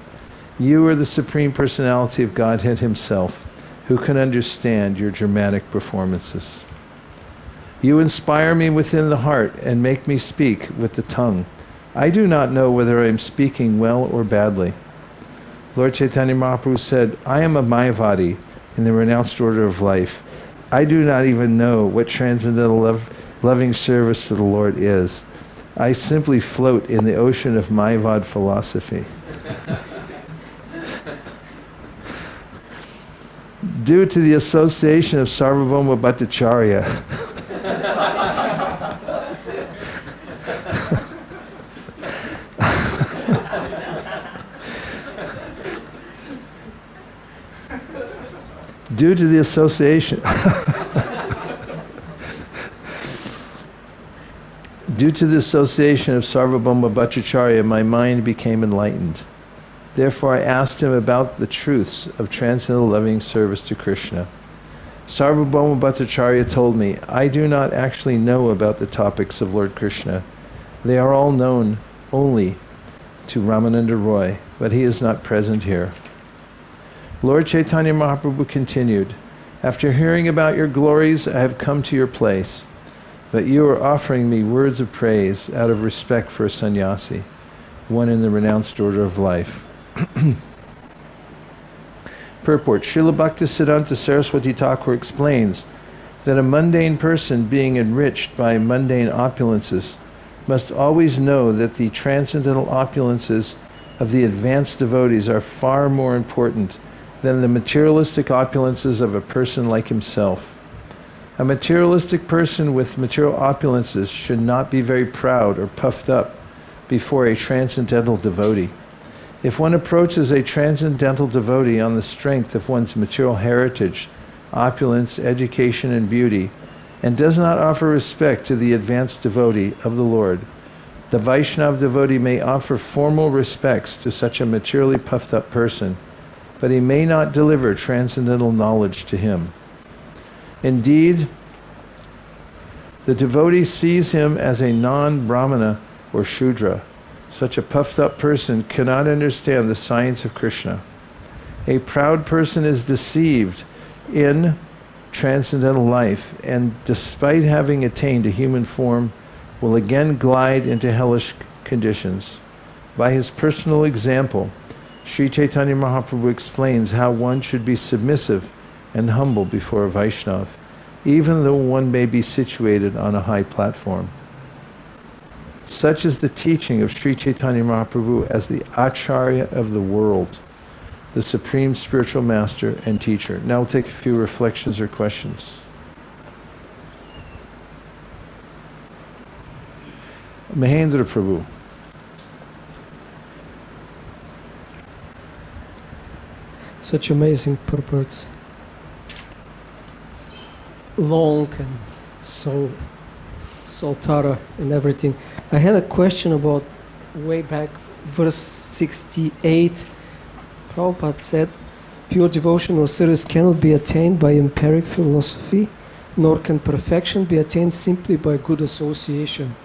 You are the Supreme Personality of Godhead Himself, who can understand your dramatic performances. You inspire me within the heart and make me speak with the tongue. I do not know whether I am speaking well or badly." Lord Chaitanya Mahaprabhu said, "I am a Mayavadi in the renounced order of life. I do not even know what transcendental loving service to the Lord is. I simply float in the ocean of Mayavad philosophy." Due to the association of Sarvabhauma Bhattacharya, due to the association of Sarvabhauma Bhattacharya, my mind became enlightened. Therefore I asked him about the truths of transcendental loving service to Kṛṣṇa. Sarvabhauma Bhattacharya told me, "I do not actually know about the topics of Lord Kṛṣṇa. They are all known only to Ramananda Roy, but he is not present here." Lord Chaitanya Mahaprabhu continued, "After hearing about your glories, I have come to your place, but you are offering me words of praise out of respect for a sannyasi, one in the renounced order of life." Purport: Srila Bhaktisiddhanta Saraswati Thakur explains that a mundane person being enriched by mundane opulences must always know that the transcendental opulences of the advanced devotees are far more important than the materialistic opulences of a person like himself. A materialistic person with material opulences should not be very proud or puffed up before a transcendental devotee. If one approaches a transcendental devotee on the strength of one's material heritage, opulence, education, and beauty, and does not offer respect to the advanced devotee of the Lord, the Vaiṣṇava devotee may offer formal respects to such a materially puffed up person, but he may not deliver transcendental knowledge to him. Indeed, the devotee sees him as a non-brāhmaṇa or śūdra. Such a puffed up person cannot understand the science of Krishna. A proud person is deceived in transcendental life, and despite having attained a human form, will again glide into hellish conditions. By his personal example, Śrī Caitanya Mahāprabhu explains how one should be submissive and humble before a Vaiṣṇava, even though one may be situated on a high platform. Such is the teaching of Śrī Caitanya Mahāprabhu as the ācārya of the world, the supreme spiritual master and teacher. Now we'll take a few reflections or questions. Mahendra Prabhu. Such amazing purports. Long and so thorough and everything. I had a question about way back verse 68. Prabhupada said, pure devotion or service cannot be attained by empiric philosophy, nor can perfection be attained simply by good association.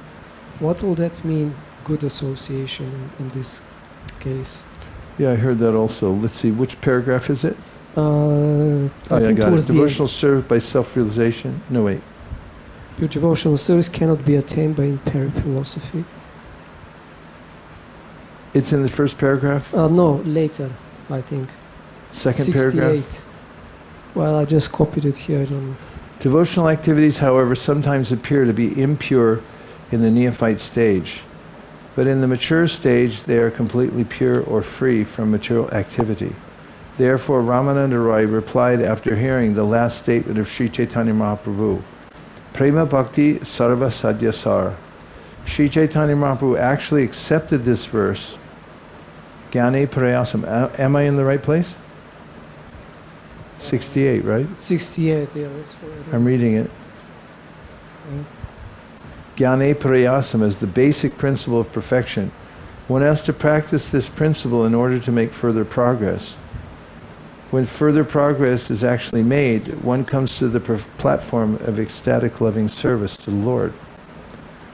What will that mean, good association in this case? Yeah, I heard that also. Let's see, which paragraph is it? I think got it. towards the Devotional end. service by self-realization. No, wait. Pure devotional service cannot be attained by empiric philosophy. It's in the first paragraph? No, later, I think. Second 68. paragraph? Well, I just copied it here. I don't know. Devotional activities, however, sometimes appear to be impure in the neophyte stage, but in the mature stage they are completely pure or free from material activity. Therefore, Ramananda Roy replied after hearing the last statement of Śrī Caitanya Mahāprabhu, Prema Bhakti Sarva Sadyasar. Śrī Caitanya Mahāprabhu actually accepted this verse, Gyane Parayasam. Am I in the right place? 68, right? 68, yeah, that's right. I'm reading it. Gyane Parayasam is the basic principle of perfection. One has to practice this principle in order to make further progress. When further progress is actually made, one comes to the platform of ecstatic loving service to the Lord.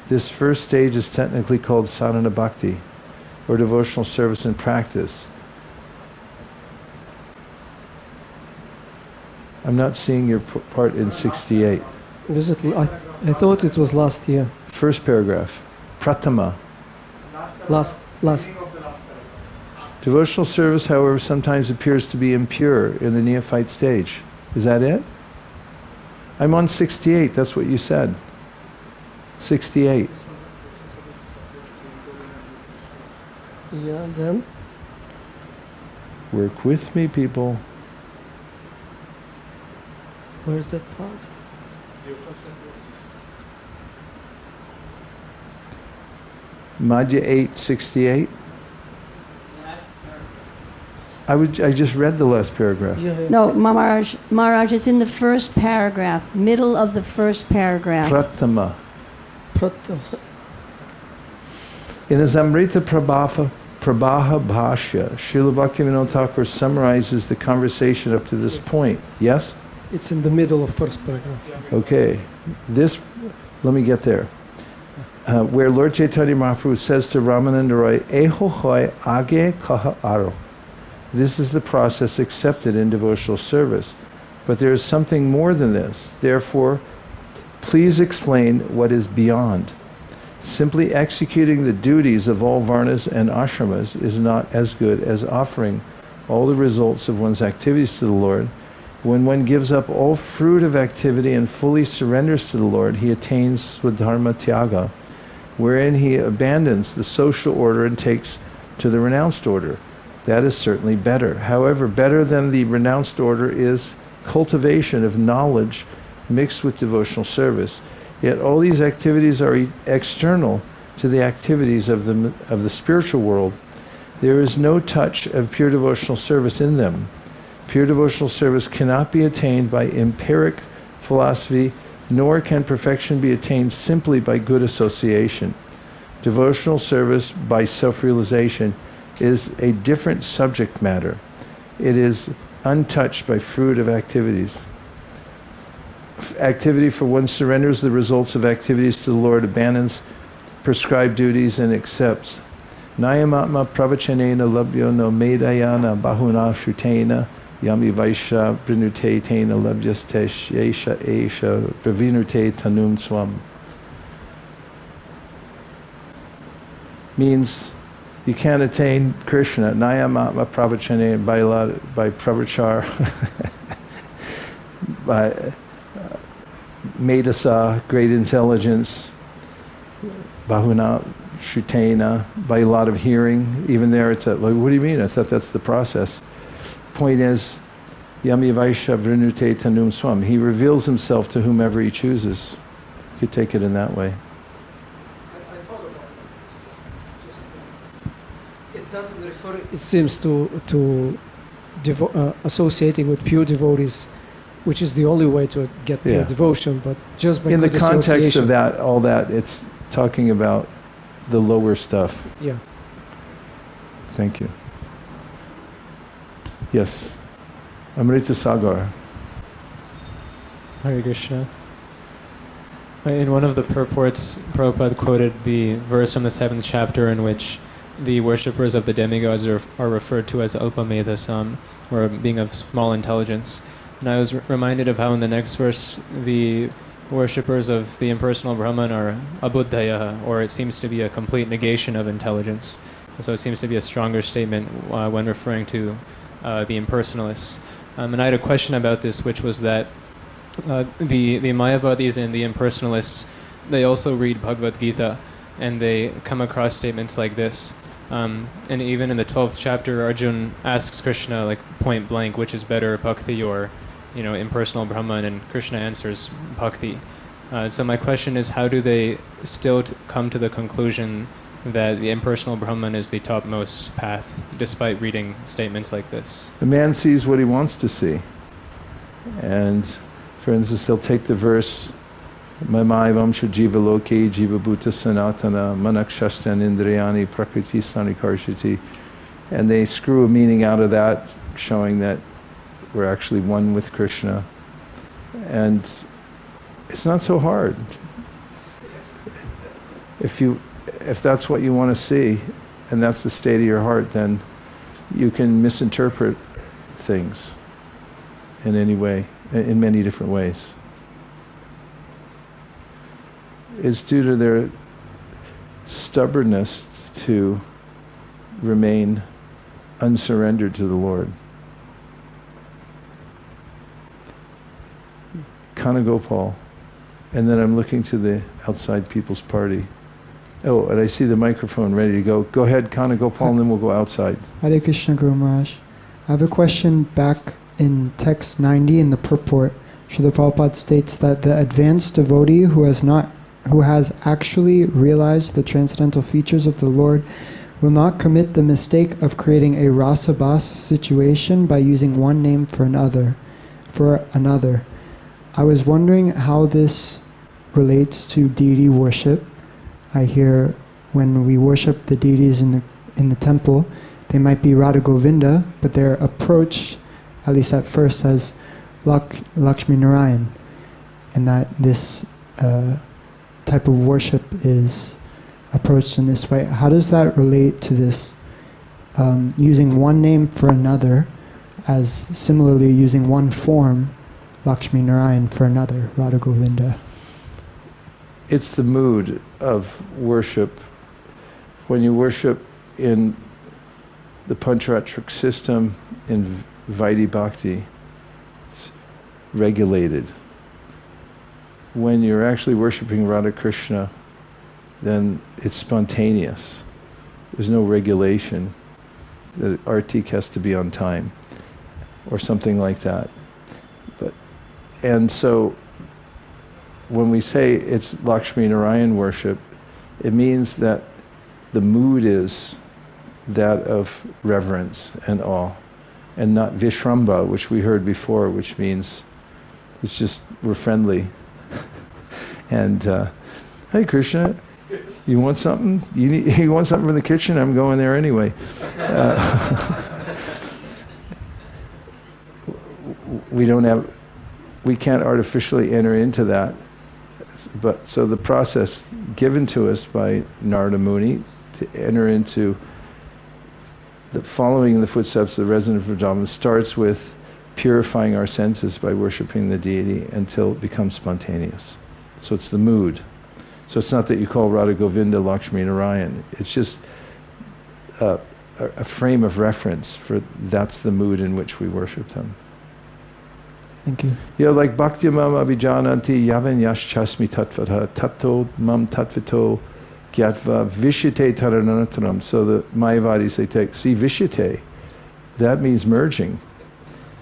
This first stage is technically called sadhana bhakti, or devotional service in practice. I'm not seeing your part in 68. Was it? I thought it was last year. First paragraph, pratama. Last. Devotional service, however, sometimes appears to be impure in the neophyte stage. Is that it? I'm on 68, that's what you said. 68. Yeah, then? Work with me, people. Where's that part? Madhya 8:68. I just read the last paragraph. Yeah. No, Maharaj, it's in the first paragraph, middle of the first paragraph. Pratama. Pratama. In his Amrita Prabha Bhashya, Srila Bhaktivinoda Thakur summarizes the conversation up to this point. Yes? It's in the middle of first paragraph. Okay. Let me get there. Where Lord Chaitanya Mahaprabhu says to Ramananda Roy, Eho hoy age kaha aro. This is the process accepted in devotional service. But there is something more than this. Therefore, please explain what is beyond. Simply executing the duties of all varnas and ashramas is not as good as offering all the results of one's activities to the Lord. When one gives up all fruit of activity and fully surrenders to the Lord, he attains Swadharma Tyaga, wherein he abandons the social order and takes to the renounced order. That is certainly better. However, better than the renounced order is cultivation of knowledge mixed with devotional service. Yet all these activities are external to the activities of the spiritual world. There is no touch of pure devotional service in them. Pure devotional service cannot be attained by empiric philosophy, nor can perfection be attained simply by good association. Devotional service by self-realization is a different subject matter. It is untouched by fruit of activities. Activity for one surrenders the results of activities to the Lord, abandons prescribed duties, and accepts. Nayamatma pravachanena labhyo no medayana bahuna shutena yami vaisha prinute tena labhyaste yesha esha pravinute tanum swam. Means you can't attain Krishna. Nayamatma pravachanena by pravachar, by medasa, great intelligence, bahuna shutena, by a lot of hearing. Even there it's like, what do you mean? I thought that's the process. Point is, yami vaisha vrinute tanum swam. He reveals himself to whomever he chooses. You could take it in that way. I thought about it. It doesn't refer, it seems, to associating with pure devotees, which is the only way to get pure devotion, but just by in the good context association. of that, all that, it's talking about the lower stuff. Yeah. Thank you. Yes. Amrita Sagar. Hare Krishna. In one of the purports, Prabhupada quoted the verse from the 7th chapter in which the worshippers of the demigods are referred to as alpamedasam, or being of small intelligence. And I was reminded of how in the next verse the worshippers of the impersonal Brahman are abuddhaya, or it seems to be a complete negation of intelligence. So it seems to be a stronger statement when referring to the impersonalists. And I had a question about this, which was that the Mayavadis and the impersonalists, they also read Bhagavad Gita, and they come across statements like this. And even in the 12th chapter, Arjun asks Krishna, like point blank, which is better, bhakti or impersonal Brahman, and Krishna answers bhakti. So my question is, how do they still come to the conclusion that the impersonal Brahman is the topmost path, despite reading statements like this? The man sees what he wants to see. And, for instance, he'll take the verse, Mamaivam Shajiva Loke Jiva Bhuta Sanatana Manakshastan Indriyani Prakriti Sanikarshati, and they screw a meaning out of that, showing that we're actually one with Krishna. And it's not so hard. If that's what you want to see, and that's the state of your heart, then you can misinterpret things in any way, in many different ways. It's due to their stubbornness to remain unsurrendered to the Lord. Kanagopal. And then I'm looking to the outside people's party. Oh, and I see the microphone ready to go. Go ahead, Kanagopal, and then we'll go outside. Hare Krishna, Guru Maharaj. I have a question back in text 90 in the purport. Srila Prabhupada states that the advanced devotee who has actually realized the transcendental features of the Lord will not commit the mistake of creating a rasabhas situation by using one name for another. I was wondering how this relates to deity worship. I hear when we worship the deities in the temple, they might be Radha Govinda, but they're approached, at least at first, as Lakshmi Narayan, and that this type of worship is approached in this way. How does that relate to this using one name for another, as similarly using one form, Lakshmi Narayan, for another, Radha Govinda? It's the mood of worship. When you worship in the Pancharatric system, in Vaidhi Bhakti, it's regulated. When you're actually worshiping Radha Krishna, then it's spontaneous. There's no regulation that artik has to be on time or something like that. And so when we say it's Lakshmi Narayan worship, it means that the mood is that of reverence and awe, and not Vishramba, which we heard before, which means it's just we're friendly. And hey Krishna, you want something? You want something from the kitchen? I'm going there anyway. We can't artificially enter into that. But so the process given to us by Narada Muni to enter into the following in the footsteps of the resident of Vrindavan starts with purifying our senses by worshipping the deity until it becomes spontaneous. So it's the mood. So it's not that you call Radha Govinda Lakshmi Narayan. It's just a frame of reference for that's the mood in which we worship them. Thank you. Yeah, like Bhakti Mam Abhijananti Yavan Yashchasmi Tatvatha Tato Mam Tatvito Gyatva Vishyate Tarananataram. So the Mayavadis, they take, see Vishyate, that means merging.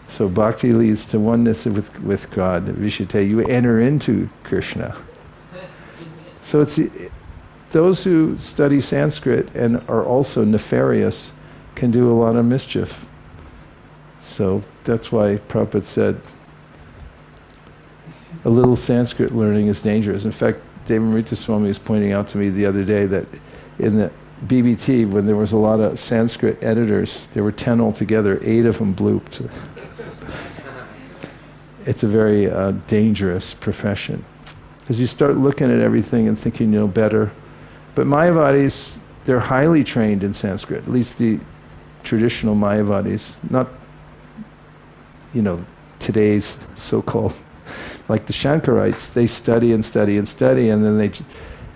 So bhakti leads to oneness with God. Vishyate, you enter into Krishna. So it's those who study Sanskrit and are also nefarious can do a lot of mischief. So that's why Prabhupada said a little Sanskrit learning is dangerous. In fact, Devamrita Swami was pointing out to me the other day that in the BBT, when there was a lot of Sanskrit editors, there were 10 altogether, 8 of them blooped. It's a very dangerous profession. Because you start looking at everything and thinking you know better. But Mayavadis, they're highly trained in Sanskrit, at least the traditional Mayavadis, not, today's so-called, like the Shankarites, they study and study and study, and then they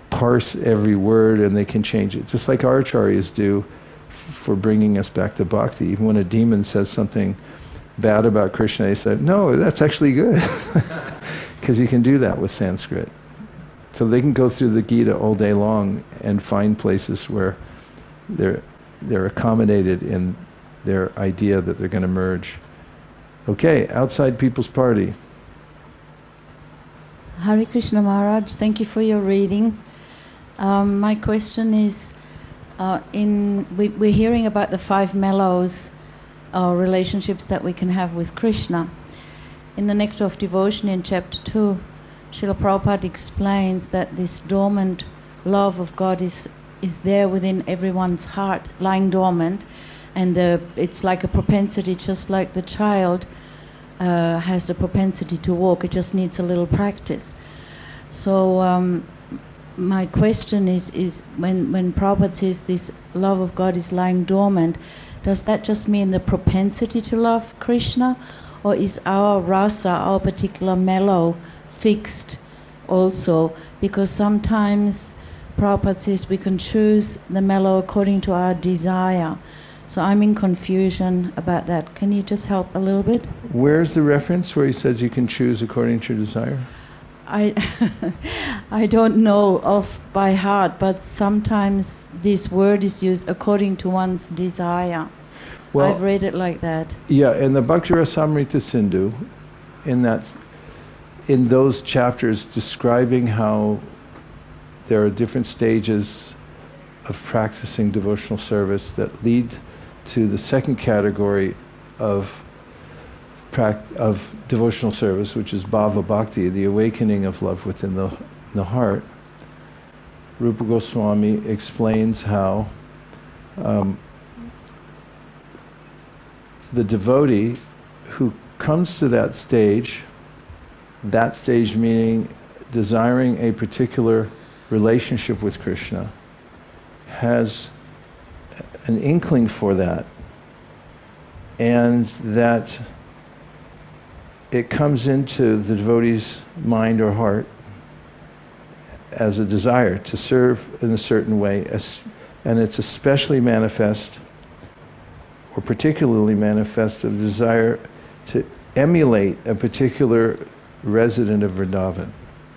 parse every word and they can change it. Just like our acharyas do for bringing us back to bhakti. Even when a demon says something bad about Krishna, they say, no, that's actually good. Because you can do that with Sanskrit. So they can go through the Gita all day long and find places where they're accommodated in their idea that they're going to merge. Okay, outside people's party. Hare Krishna Maharaj, thank you for your reading. My question is, we're hearing about the 5 mellows, relationships that we can have with Krishna. In the Nectar of Devotion in chapter 2, Srila Prabhupada explains that this dormant love of God is there within everyone's heart, lying dormant, and it's like a propensity, just like the child has the propensity to walk. It just needs a little practice. So my question is when Prabhupada says this love of God is lying dormant, does that just mean the propensity to love Krishna, or is our rasa, our particular mellow, fixed also? Because sometimes Prabhupada says we can choose the mellow according to our desire. So I'm in confusion about that. Can you just help a little bit? Where's the reference where he says you can choose according to your desire? I don't know off by heart, but sometimes this word is used according to one's desire. Well, I've read it like that. Yeah, in the Bhakti Rasamrita Sindhu, in those chapters describing how there are different stages of practicing devotional service that lead to the second category of devotional service, which is bhava bhakti, the awakening of love within the heart. Rupa Goswami explains how the devotee who comes to that stage meaning desiring a particular relationship with Krishna, has an inkling for that, and that it comes into the devotee's mind or heart as a desire to serve in a certain way, and it's especially manifest or particularly manifest a desire to emulate a particular resident of Vrindavan.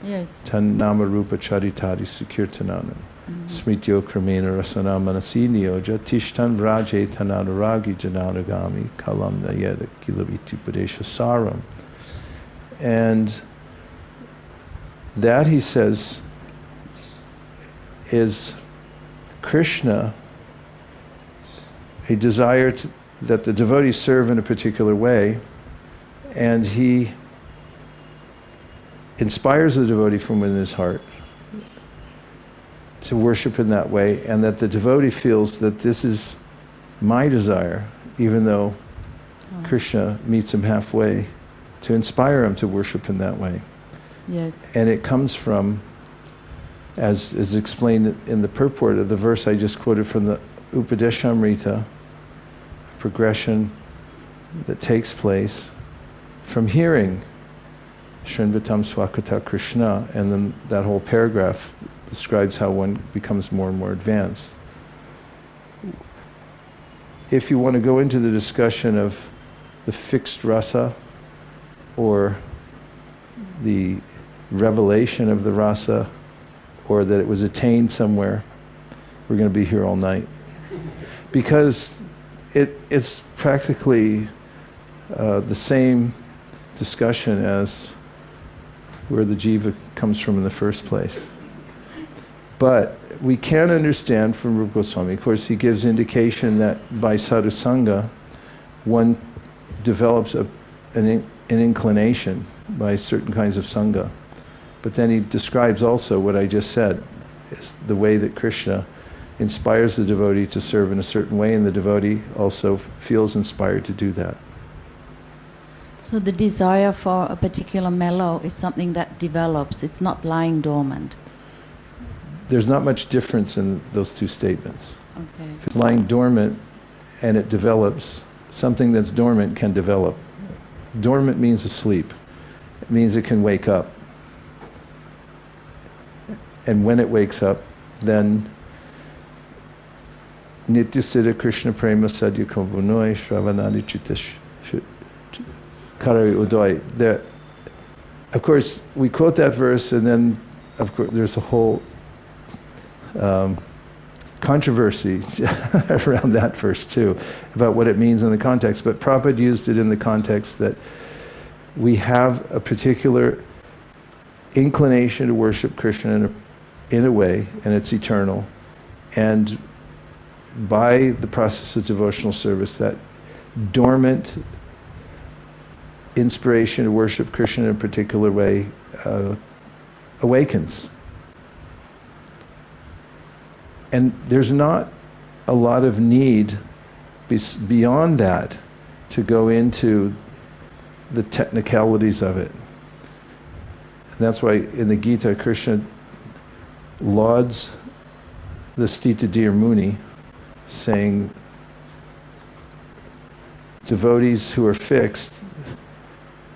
Yes. Tan nama rupa charitari sukirtananam. Smrityo kramena rasana manasi niyoja tishtan vraje tananuragi jananagami kalam nayeda kilaviti padesha saram. And that, he says, is Krishna, a desire that the devotees serve in a particular way, and he inspires the devotee from within his heart to worship in that way, and that the devotee feels that this is my desire, even though Krishna meets him halfway, to inspire him to worship in that way. Yes. And it comes from, as is explained in the purport of the verse I just quoted from the Upadeshamrita, progression that takes place from hearing Shrinvatam Swakata Kṛṣṇa, and then that whole paragraph describes how one becomes more and more advanced. If you want to go into the discussion of the fixed rasa, or the revelation of the rasa, or that it was attained somewhere, we're going to be here all night. Because it's practically the same discussion as where the jiva comes from in the first place. But we can understand from Rupa Goswami, of course he gives indication that by sadhusanga one develops an inclination by certain kinds of sangha. But then he describes also what I just said, is the way that Krishna inspires the devotee to serve in a certain way, and the devotee also feels inspired to do that. So the desire for a particular mellow is something that develops, it's not lying dormant. There's not much difference in those two statements. Okay. If it's lying dormant and it develops, something that's dormant can develop. Dormant means asleep. It means it can wake up. And when it wakes up, then Nityasiddha Krishna Prema Sadhya Kumbhunoi Shravanani Chitash Karari Udoy. Of course, we quote that verse, and then, of course, there's a whole controversy around that verse too, about what it means in the context. But Prabhupada used it in the context that we have a particular inclination to worship Krishna in a way, and it's eternal. And by the process of devotional service, that dormant inspiration to worship Krishna in a particular way awakens. And there's not a lot of need beyond that to go into the technicalities of it. And that's why in the Gita, Krishna lauds the Stita Deer Muni, saying devotees who are fixed,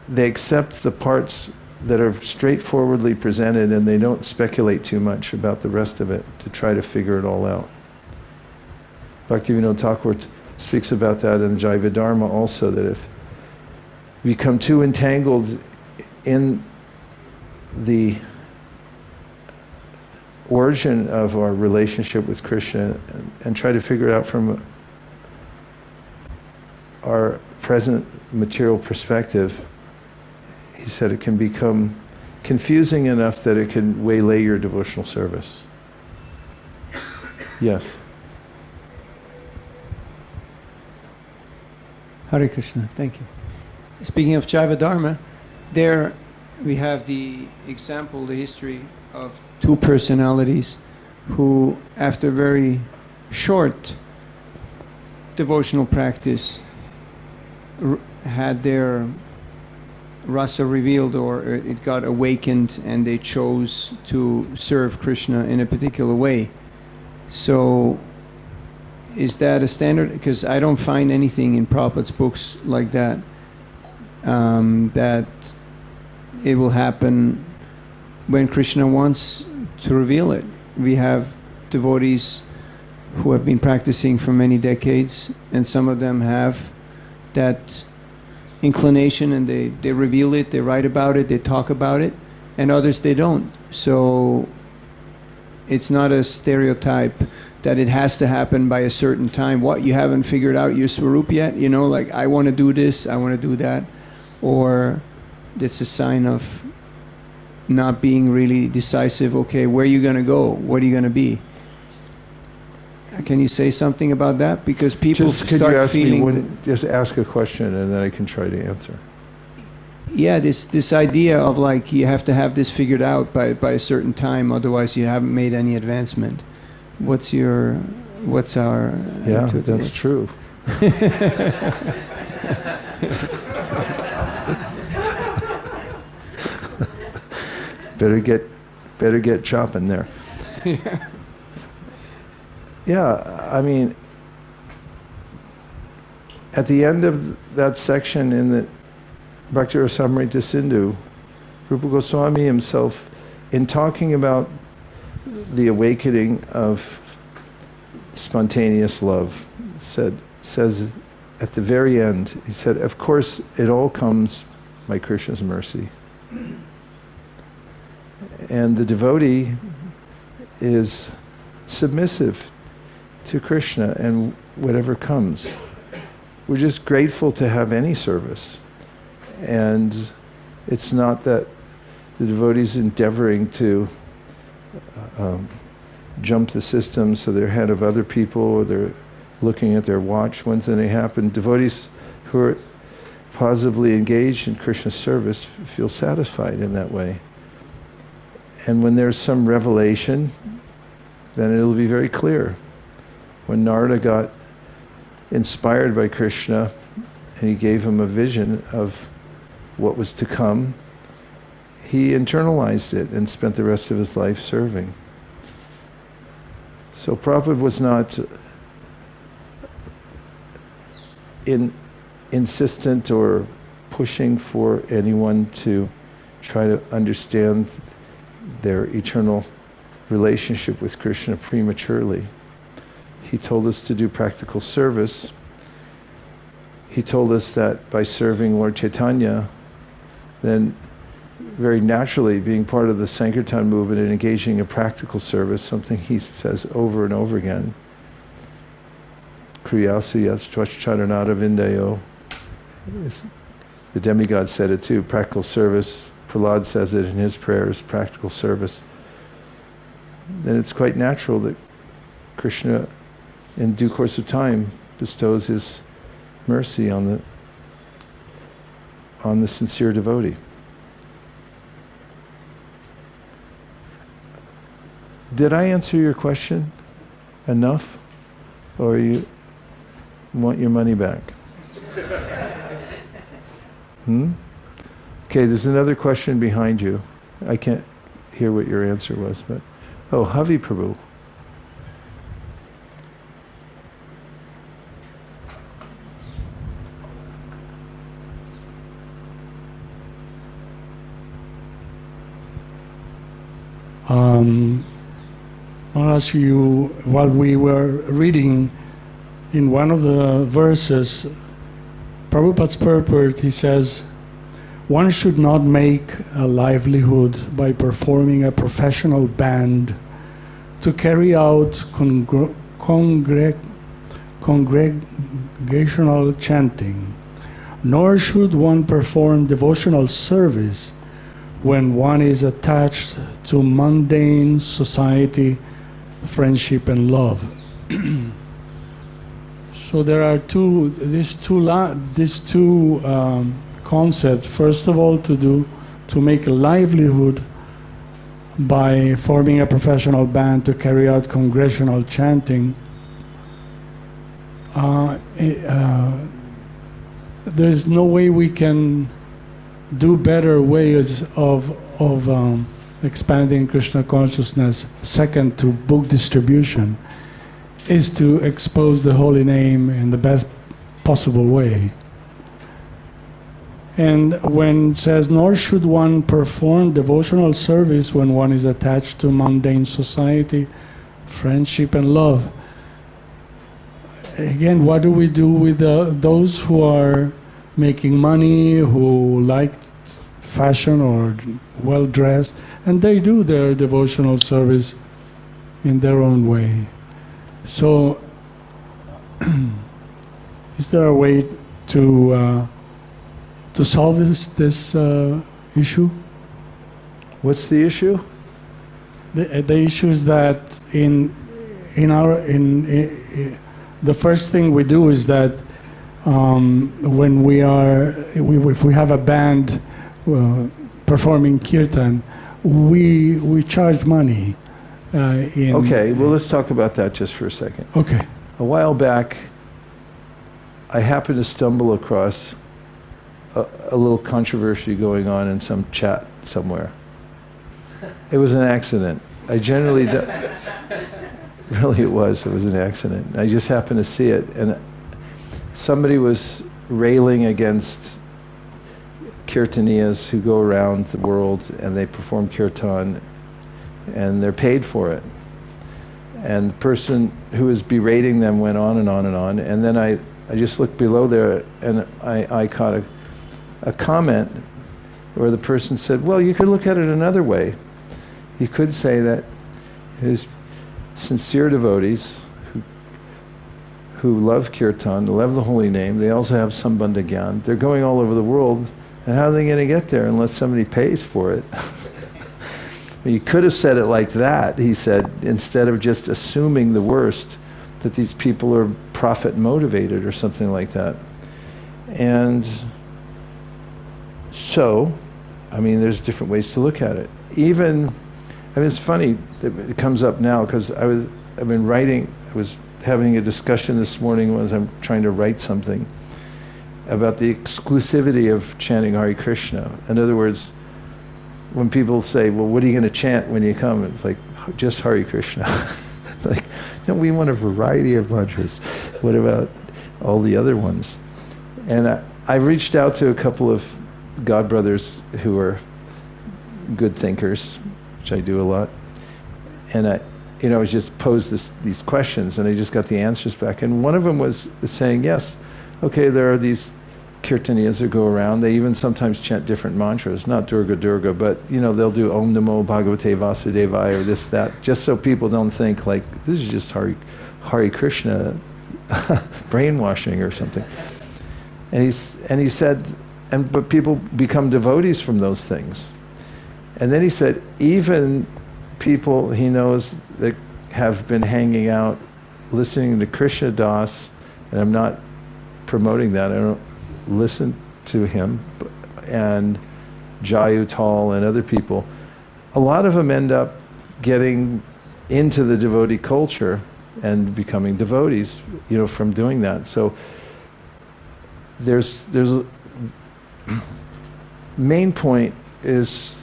they accept the parts that are straightforwardly presented, and they don't speculate too much about the rest of it to try to figure it all out. Bhaktivinoda Thakur speaks about that in Jaiva Dharma also, that if we become too entangled in the origin of our relationship with Krishna and try to figure it out from our present material perspective, he said it can become confusing enough that it can waylay your devotional service. Yes? Hare Krishna, thank you. Speaking of Jaiva Dharma, there we have the example, the history of two personalities who, after very short devotional practice, had their rasa revealed, or it got awakened, and they chose to serve Krishna in a particular way. So is that a standard? Because I don't find anything in Prabhupada's books like that, that it will happen when Krishna wants to reveal it. We have devotees who have been practicing for many decades, and some of them have that inclination, and they reveal it, they write about it, they talk about it, and others they don't. So it's not a stereotype that it has to happen by a certain time. What, you haven't figured out your swarup yet? You know, like, I want to do this, I want to do that. Or it's a sign of not being really decisive. Okay, where are you going to go? What are you going to be? Can you say something about that? Because people start feeling... Just ask a question and then I can try to answer. Yeah, this idea of like you have to have this figured out by a certain time, otherwise you haven't made any advancement. What's our Yeah, that's true. Better get chopping there. Yeah, I mean, at the end of that section in the Bhakti Rasamrita Sindhu, Rupa Goswami himself, in talking about the awakening of spontaneous love, says at the very end, he said, of course, it all comes by Krishna's mercy. And the devotee is submissive to Krishna and whatever comes. We're just grateful to have any service. And it's not that the devotee is endeavoring to jump the system so they're ahead of other people, or they're looking at their watch when they happen. Devotees who are positively engaged in Krishna's service feel satisfied in that way. And when there's some revelation, then it'll be very clear. When Narada got inspired by Krishna and he gave him a vision of what was to come, he internalized it and spent the rest of his life serving. So Prabhupada was not insistent or pushing for anyone to try to understand their eternal relationship with Krishna prematurely. He told us to do practical service. He told us that by serving Lord Chaitanya, then very naturally being part of the Sankirtan movement and engaging in practical service, something he says over and over again, Kriyasi Yastvachcharanada Vindayo. The demigod said it too, practical service. Prahlad says it in his prayers, practical service. Then it's quite natural that Krishna, in due course of time, bestows his mercy on the sincere devotee. Did I answer your question enough? Or you want your money back? Okay, there's another question behind you. I can't hear what your answer was, but... Oh, Havi Prabhu. Maharaj, while we were reading in one of the verses, Prabhupada's purport, he says, one should not make a livelihood by performing a professional band to carry out congregational chanting, nor should one perform devotional service when one is attached to mundane society, friendship and love. So there are these two concepts. First of all, to make a livelihood by forming a professional band to carry out congregational chanting. There's no way we can do better ways of expanding Krishna consciousness. Second to book distribution is to expose the holy name in the best possible way. And when it says, nor should one perform devotional service when one is attached to mundane society, friendship and love. Again, what do we do with those who are making money, who like fashion or well-dressed, and they do their devotional service in their own way. So, is there a way to solve this issue? What's the issue? The issue is that in the first thing we do is that when if we have a band performing kirtan, we charge money. Okay, well, let's talk about that just for a second. Okay. A while back, I happened to stumble across a little controversy going on in some chat somewhere. It was an accident. I generally really it was an accident. I just happened to see it, and somebody was railing against kirtaniyas who go around the world and they perform kirtan and they're paid for it. And the person who was berating them went on and on and on, and then I just looked below there and I caught a comment where the person said, well, you could look at it another way. You could say that his sincere devotees who love kirtan, love the holy name, they also have sambandha gyan. They're going all over the world, and how are they going to get there unless somebody pays for it? You could have said it like that, he said, instead of just assuming the worst, that these people are profit motivated or something like that. And so, I mean, there's different ways to look at it. It's funny that it comes up now because I was having a discussion this morning as I'm trying to write something about the exclusivity of chanting Hare Krishna. In other words, when people say, well, what are you going to chant when you come? It's like, just Hare Krishna. Like, no, we want a variety of mantras. What about all the other ones? And I reached out to a couple of God brothers who are good thinkers, which I do a lot. And I just posed these questions, and I just got the answers back. And one of them was saying, yes, okay, there are these kirtaniyas that go around. They even sometimes chant different mantras, not Durga Durga, but they'll do Om Namo Bhagavate Vasudevaya or this, that, just so people don't think like this is just Hare Krishna brainwashing or something. And he said, but people become devotees from those things. And then he said, even people he knows that have been hanging out, listening to Krishna Das, and I'm not promoting that, I don't listen to him, and Jayu Tal and other people, a lot of them end up getting into the devotee culture and becoming devotees, from doing that. So there's main point is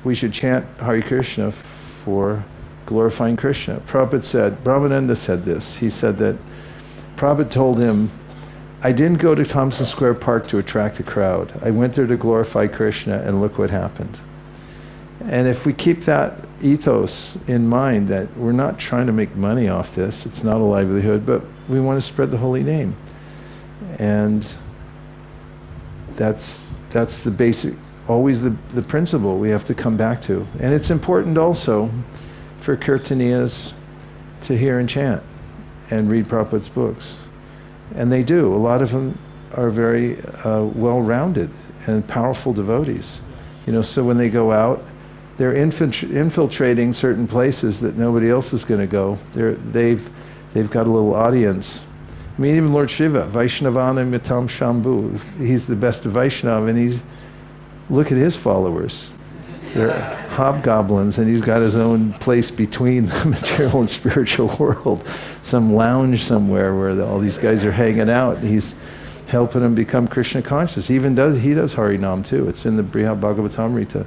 we should chant Hare Krishna for glorifying Krishna. Prabhupada said, Ramananda said this, he said that Prabhupada told him, I didn't go to Thompson Square Park to attract a crowd. I went there to glorify Krishna, and look what happened. And if we keep that ethos in mind, that we're not trying to make money off this, it's not a livelihood, but we want to spread the holy name. And that's the basic, always the principle we have to come back to. And it's important also for kirtaniyas to hear and chant and read Prabhupada's books. And they do. A lot of them are very well-rounded and powerful devotees. So when they go out, they're infiltrating certain places that nobody else is going to go. They've got a little audience. I mean, even Lord Shiva, Vaiṣṇavana Mitam Shambhu, he's the best Vaiṣṇava, and look at his followers. They're hobgoblins, and he's got his own place between the material and spiritual world. Some lounge somewhere where all these guys are hanging out. He's helping them become Krishna conscious. He does Harinam too. It's in the Brihad Bhagavatamrita.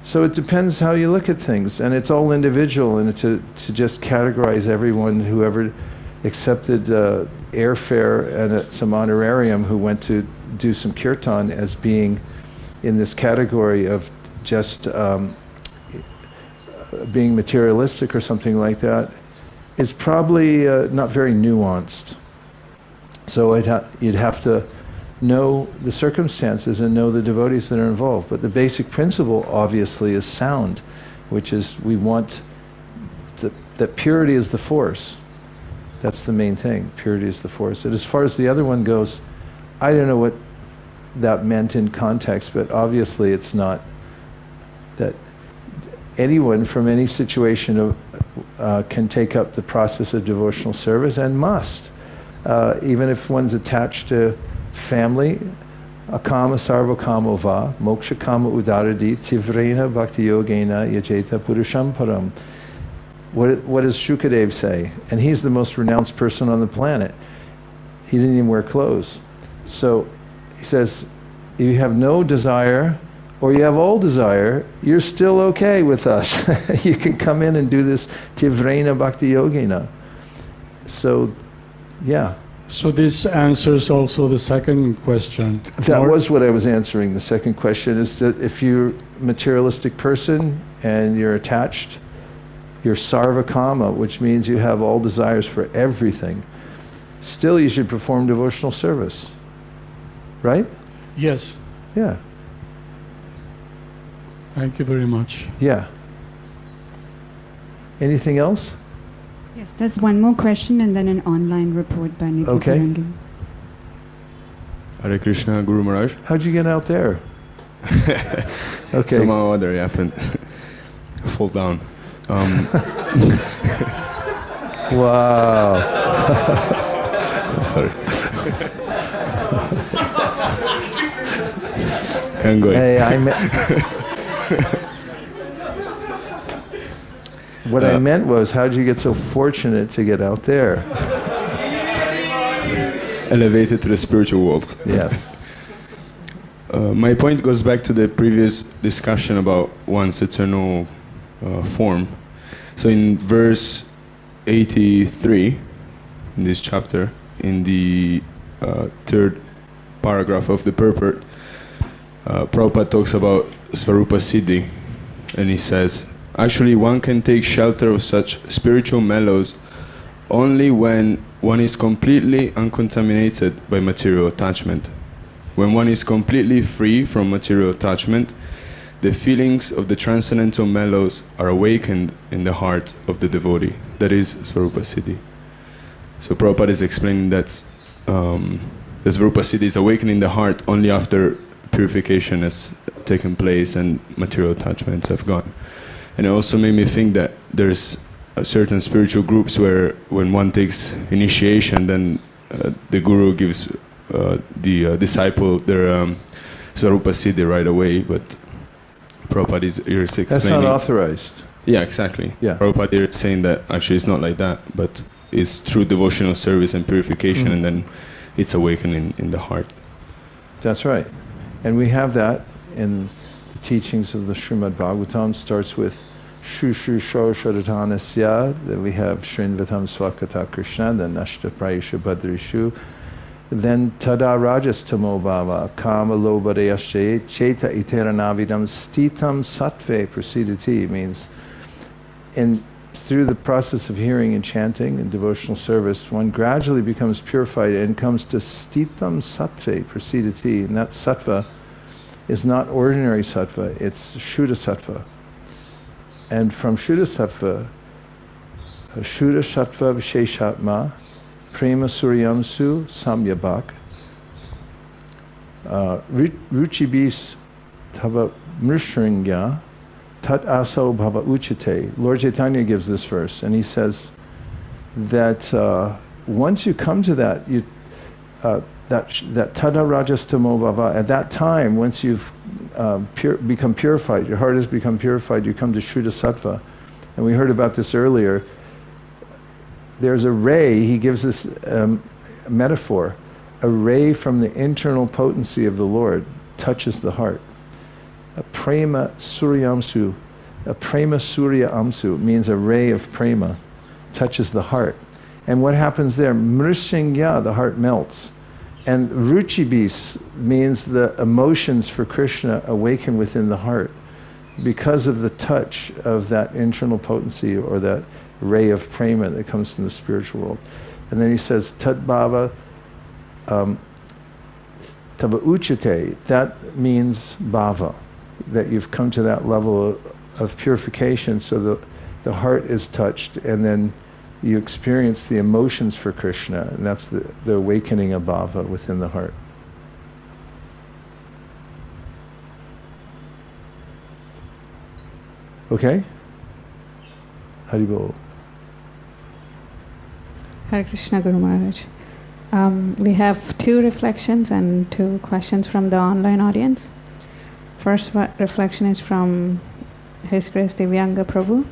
So it depends how you look at things, and it's all individual. And to just categorize everyone, whoever accepted airfare and some honorarium who went to do some kirtan, as being in this category of just being materialistic or something like that, is probably not very nuanced. So you'd have to know the circumstances and know the devotees that are involved. But the basic principle, obviously, is sound, which is we want that purity is the force. That's the main thing. Purity is the force. And as far as the other one goes, I don't know what that meant in context, but obviously it's not that anyone from any situation can take up the process of devotional service and must. Even if one's attached to family, akama sarva kamo va, moksha kama udaradi, tivrena bhakti yogena yajeta purusham param. What does Shukadeva say? And he's the most renounced person on the planet. He didn't even wear clothes. So he says, if you have no desire, or you have all desire, you're still okay with us. You can come in and do this tivrena bhakti yogena. So, yeah. So this answers also the second question. That was what I was answering. The second question is that if you're a materialistic person and you're attached, you're sarva kama, which means you have all desires for everything, still you should perform devotional service. Right? Yes. Yeah. Thank you very much. Yeah. Anything else? Yes, there's one more question and then an online report by Nikita Okay. Rangan. Hare Krishna, Guru Maharaj. How'd you get out there? Okay. Somehow or other, it happened. Fall down. Wow. Sorry. Can't go. Hey, what I meant was, how'd you get so fortunate to get out there? Elevated to the spiritual world. Yes. My point goes back to the previous discussion about one's eternal form. So in verse 83, in this chapter, in the third paragraph of the purport, Prabhupada talks about Svarupa Siddhi, and he says, actually one can take shelter of such spiritual mellows only when one is completely uncontaminated by material attachment. When one is completely free from material attachment, the feelings of the transcendental mellows are awakened in the heart of the devotee. That is Svarupa Siddhi. So Prabhupada is explaining that the Svarupa Siddhi is awakened in the heart only after purification has taken place and material attachments have gone. And it also made me think that there's certain spiritual groups where when one takes initiation, then the guru gives the disciple their Svarupa Siddhi right away, but Prabhupada is here explaining... That's not authorized. Yeah, exactly. Yeah. Prabhupada here is saying that actually it's not like that, but it's through devotional service and purification, and then it's awakening in the heart. That's right. And we have that in the teachings of the Srimad Bhagavatam. Starts with Shushu Shoshodatanasya, then we have Srinvatam Swakata Kṛṣṇa, then Nashta Prayusha Badrishu, then Tada Rajastamo Bhava, Kama Lobadayasche, Cheta Iteranavidam Stitam Sattve Prasidati, means through the process of hearing and chanting and devotional service, one gradually becomes purified and comes to Stitam Sattve Prasidati, and that sattva is not ordinary sattva, it's Śūdra sattva. And from Śūdra sattva Visheshatma, Prema Suryamsu Samyabhak, Ruchibis Tava Mrishringya, Tat Aso Bhava Uchite. Lord Chaitanya gives this verse, and he says that once you come to that, that Tada Rajastamo Bhava, at that time, once you've become purified, your heart has become purified, you come to Śūdra sattva. And we heard about this earlier. There's a ray, he gives this metaphor, a ray from the internal potency of the Lord touches the heart. A prema suryamsu, a prema surya amsu means a ray of prema touches the heart. And what happens there? Mrishingya, the heart melts. And ruchibis means the emotions for Krishna awaken within the heart because of the touch of that internal potency or that ray of prema that comes from the spiritual world. And then he says, Tat bhava tava uchate, that means bhava, that you've come to that level of purification so that the heart is touched, and then you experience the emotions for Krishna, and that's the awakening of bhava within the heart. Okay? Haribol. Hare Krishna, Guru Maharaj. We have 2 reflections and 2 questions from the online audience. First reflection is from His Grace Divyanga Prabhu.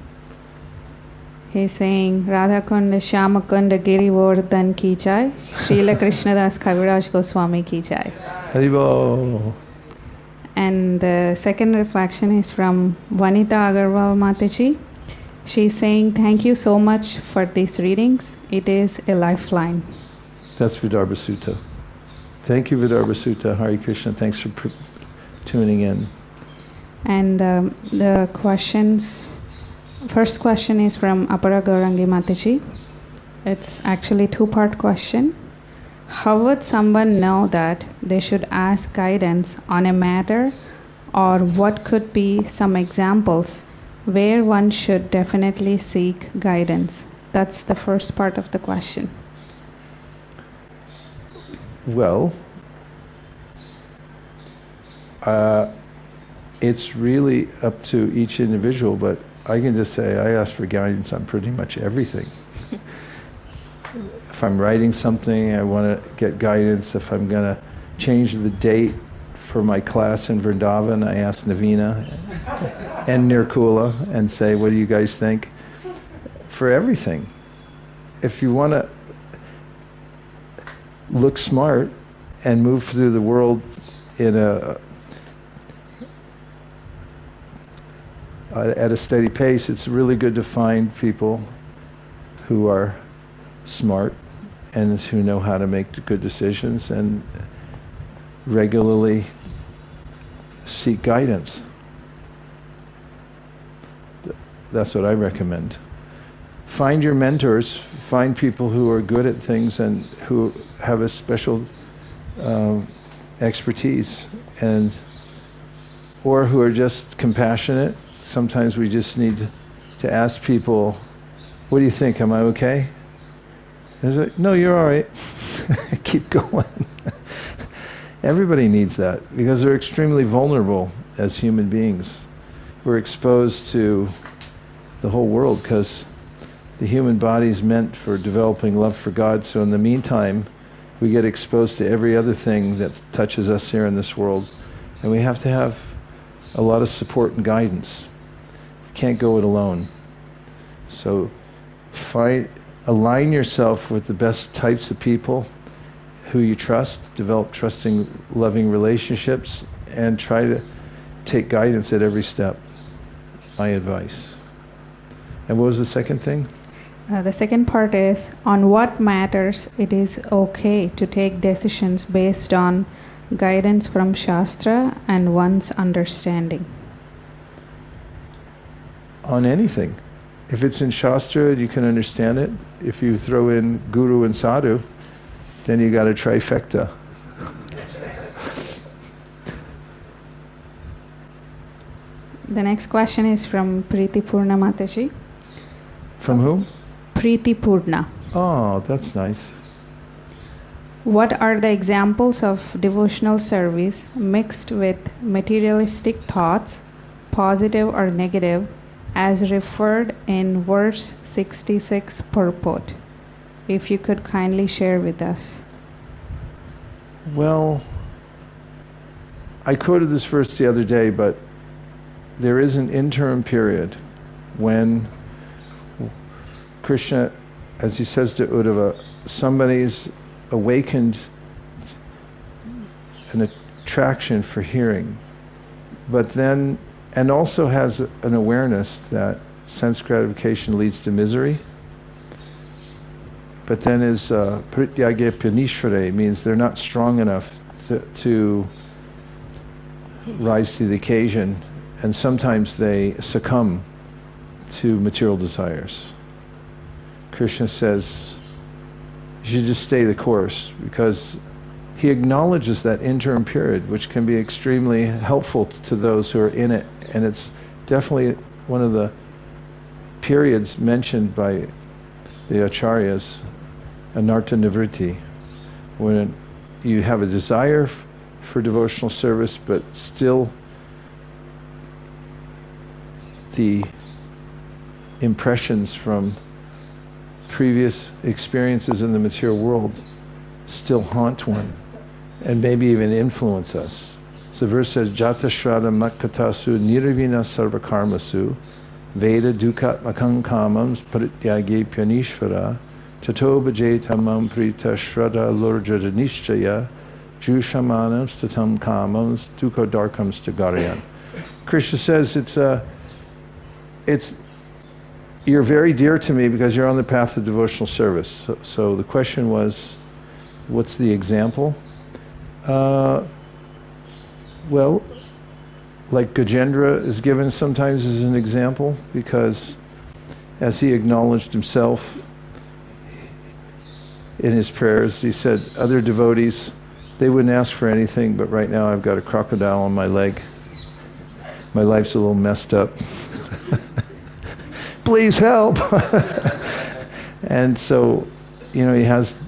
He's saying, Radha Kunda Shyama Kunda Girivardhan ki jai, Srila Krishnadas Kaviraj Goswami ki jai. Haribol. And the second reflection is from Vanita Agarwal Mataji. She's saying, thank you so much for these readings. It is a lifeline. That's Vidarbha Sutta. Thank you, Vidarbha Sutta. Hare Krishna. Thanks for tuning in. And the questions, first question is from Apara Gaurangi Mataji. It's actually a 2-part question. How would someone know that they should ask guidance on a matter, or what could be some examples where one should definitely seek guidance? That's the first part of the question. Well, it's really up to each individual, but I can just say I ask for guidance on pretty much everything. If I'm writing something, I want to get guidance. If I'm going to change the date for my class in Vrindavan, I ask Navina and Nirkula and say, what do you guys think? For everything. If you want to look smart and move through the world in at a steady pace, it's really good to find people who are smart and who know how to make good decisions and regularly seek guidance. That's what I recommend. Find your mentors, find people who are good at things and who have a special expertise, or who are just compassionate. Sometimes we just need to ask people, what do you think? Am I okay? And it's like, no, you're all right. Keep going. Everybody needs that because they're extremely vulnerable as human beings. We're exposed to the whole world because the human body is meant for developing love for God. So in the meantime, we get exposed to every other thing that touches us here in this world. And we have to have a lot of support and guidance. You can't go it alone. So align yourself with the best types of people who you trust, develop trusting, loving relationships, and try to take guidance at every step. My advice. And what was the second thing? The second part is, on what matters it is okay to take decisions based on guidance from Shastra and one's understanding. On anything. If it's in Shastra, you can understand it. If you throw in Guru and Sadhu, then you got a trifecta. The next question is from Preeti Purna Mataji. From whom? Preeti Purna. Oh, that's nice. What are the examples of devotional service mixed with materialistic thoughts, positive or negative, as referred in verse 66 purport? If you could kindly share with us. Well, I quoted this verse the other day, but there is an interim period when Krishna, as he says to Uddhava, somebody's awakened an attraction for hearing, but then, and also has an awareness that sense gratification leads to misery, but then is prityage panishvare, means they're not strong enough to rise to the occasion, and sometimes they succumb to material desires. Krishna says, you should just stay the course, because he acknowledges that interim period, which can be extremely helpful to those who are in it, and it's definitely one of the periods mentioned by the acaryas, anartha nivritti, when you have a desire for devotional service, but still the impressions from previous experiences in the material world still haunt one and maybe even influence us. So the verse says, Jata Shraddha Makkatasu Nirvina Sarva Karmasu Veda Dukat Makang Kamams Parityage Pyanishvara Tato Bhajetamam Prita Shraddha Lurjada Nishchaya Jushamanam Statam Kamams Dukkha Darkam Stagaryan. Krishna says it's you're very dear to me because you're on the path of devotional service. So the question was, what's the example? Well, like Gajendra is given sometimes as an example, because as he acknowledged himself in his prayers, he said, other devotees, they wouldn't ask for anything, but right now I've got a crocodile on my leg. My life's a little messed up. Please help. And so, he has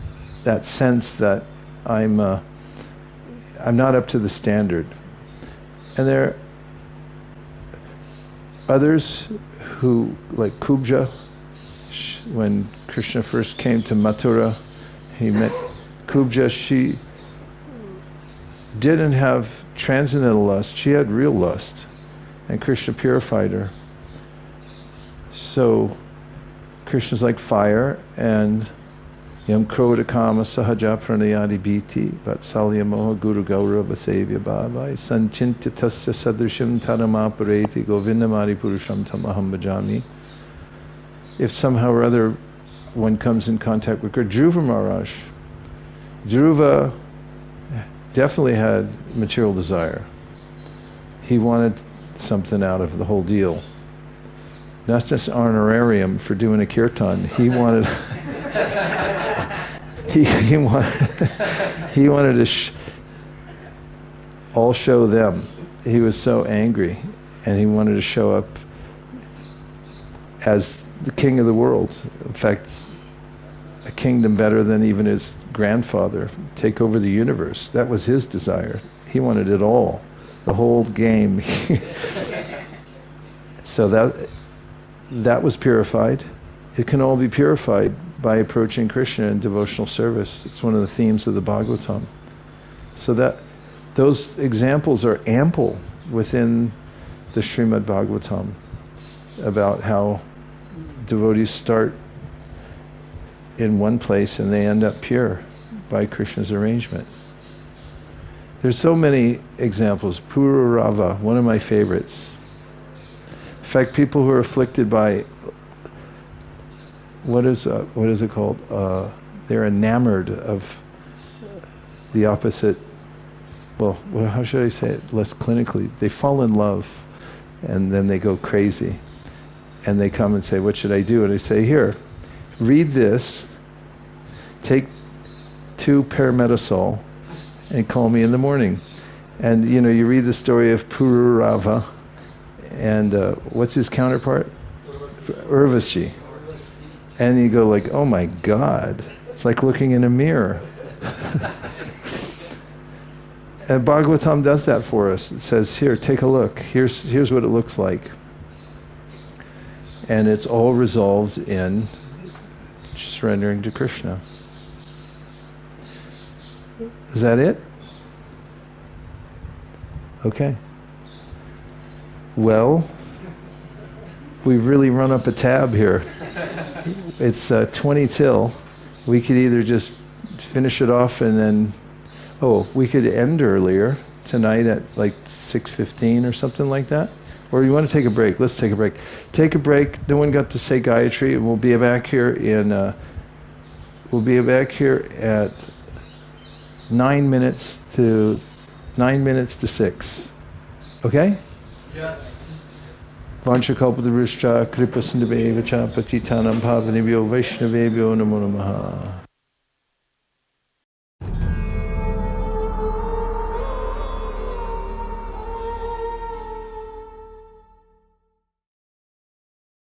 that sense that I'm not up to the standard. And there are others who, like Kubja, when Krishna first came to Mathura, he met Kubja. She didn't have transcendental lust, she had real lust, and Krishna purified her. So Krishna's like fire, and Yam Krodha Kama Sahaja Pranayadi Bhiti Vatsalya Moha Guru Gaurava Sevya Bhavai Sanchintya Tasya Sadrishim Tadamapareti Govindamari Purusham Tamaham Bhajami. If somehow or other one comes in contact with Dhruva Maharaj, Dhruva definitely had material desire. He wanted something out of the whole deal. Not just honorarium for doing a kirtan. He wanted he wanted to all show them. He was so angry, and he wanted to show up as the king of the world. In fact, a kingdom better than even his grandfather. Take over the universe. That was his desire. He wanted it all, the whole game. So that was purified. It can all be purified by approaching Krishna in devotional service. It's one of the themes of the Bhagavatam. So that those examples are ample within the Srimad Bhagavatam about how devotees start in one place and they end up pure by Krishna's arrangement. There's so many examples. Pururava, one of my favorites. In fact, people who are afflicted by what is it called? They're enamored of the opposite. Well, how should I say it? Less clinically, they fall in love, and then they go crazy, and they come and say, "What should I do?" And I say, "Here, read this. Take 2 parametasol, and call me in the morning." And you read the story of Pururava, and what's his counterpart? Urvashi. And you go like, oh my God, it's like looking in a mirror. And Bhagavatam does that for us. It says, here, take a look. Here's what it looks like. And it's all resolved in surrendering to Krishna. Is that it? Okay. Well, we've really run up a tab here. It's 20 till. We could either just finish it off and then, we could end earlier tonight at like 6:15 or something like that. Or you want to take a break? Let's take a break. Take a break. No one got to say Gayatri, and we'll be back here at 9 minutes to 6. Okay? Yes. Vanchakalpaduruscha kripasindabevacha patitanam bhavanibhyo Vaiṣṇavebhyo namo namaha.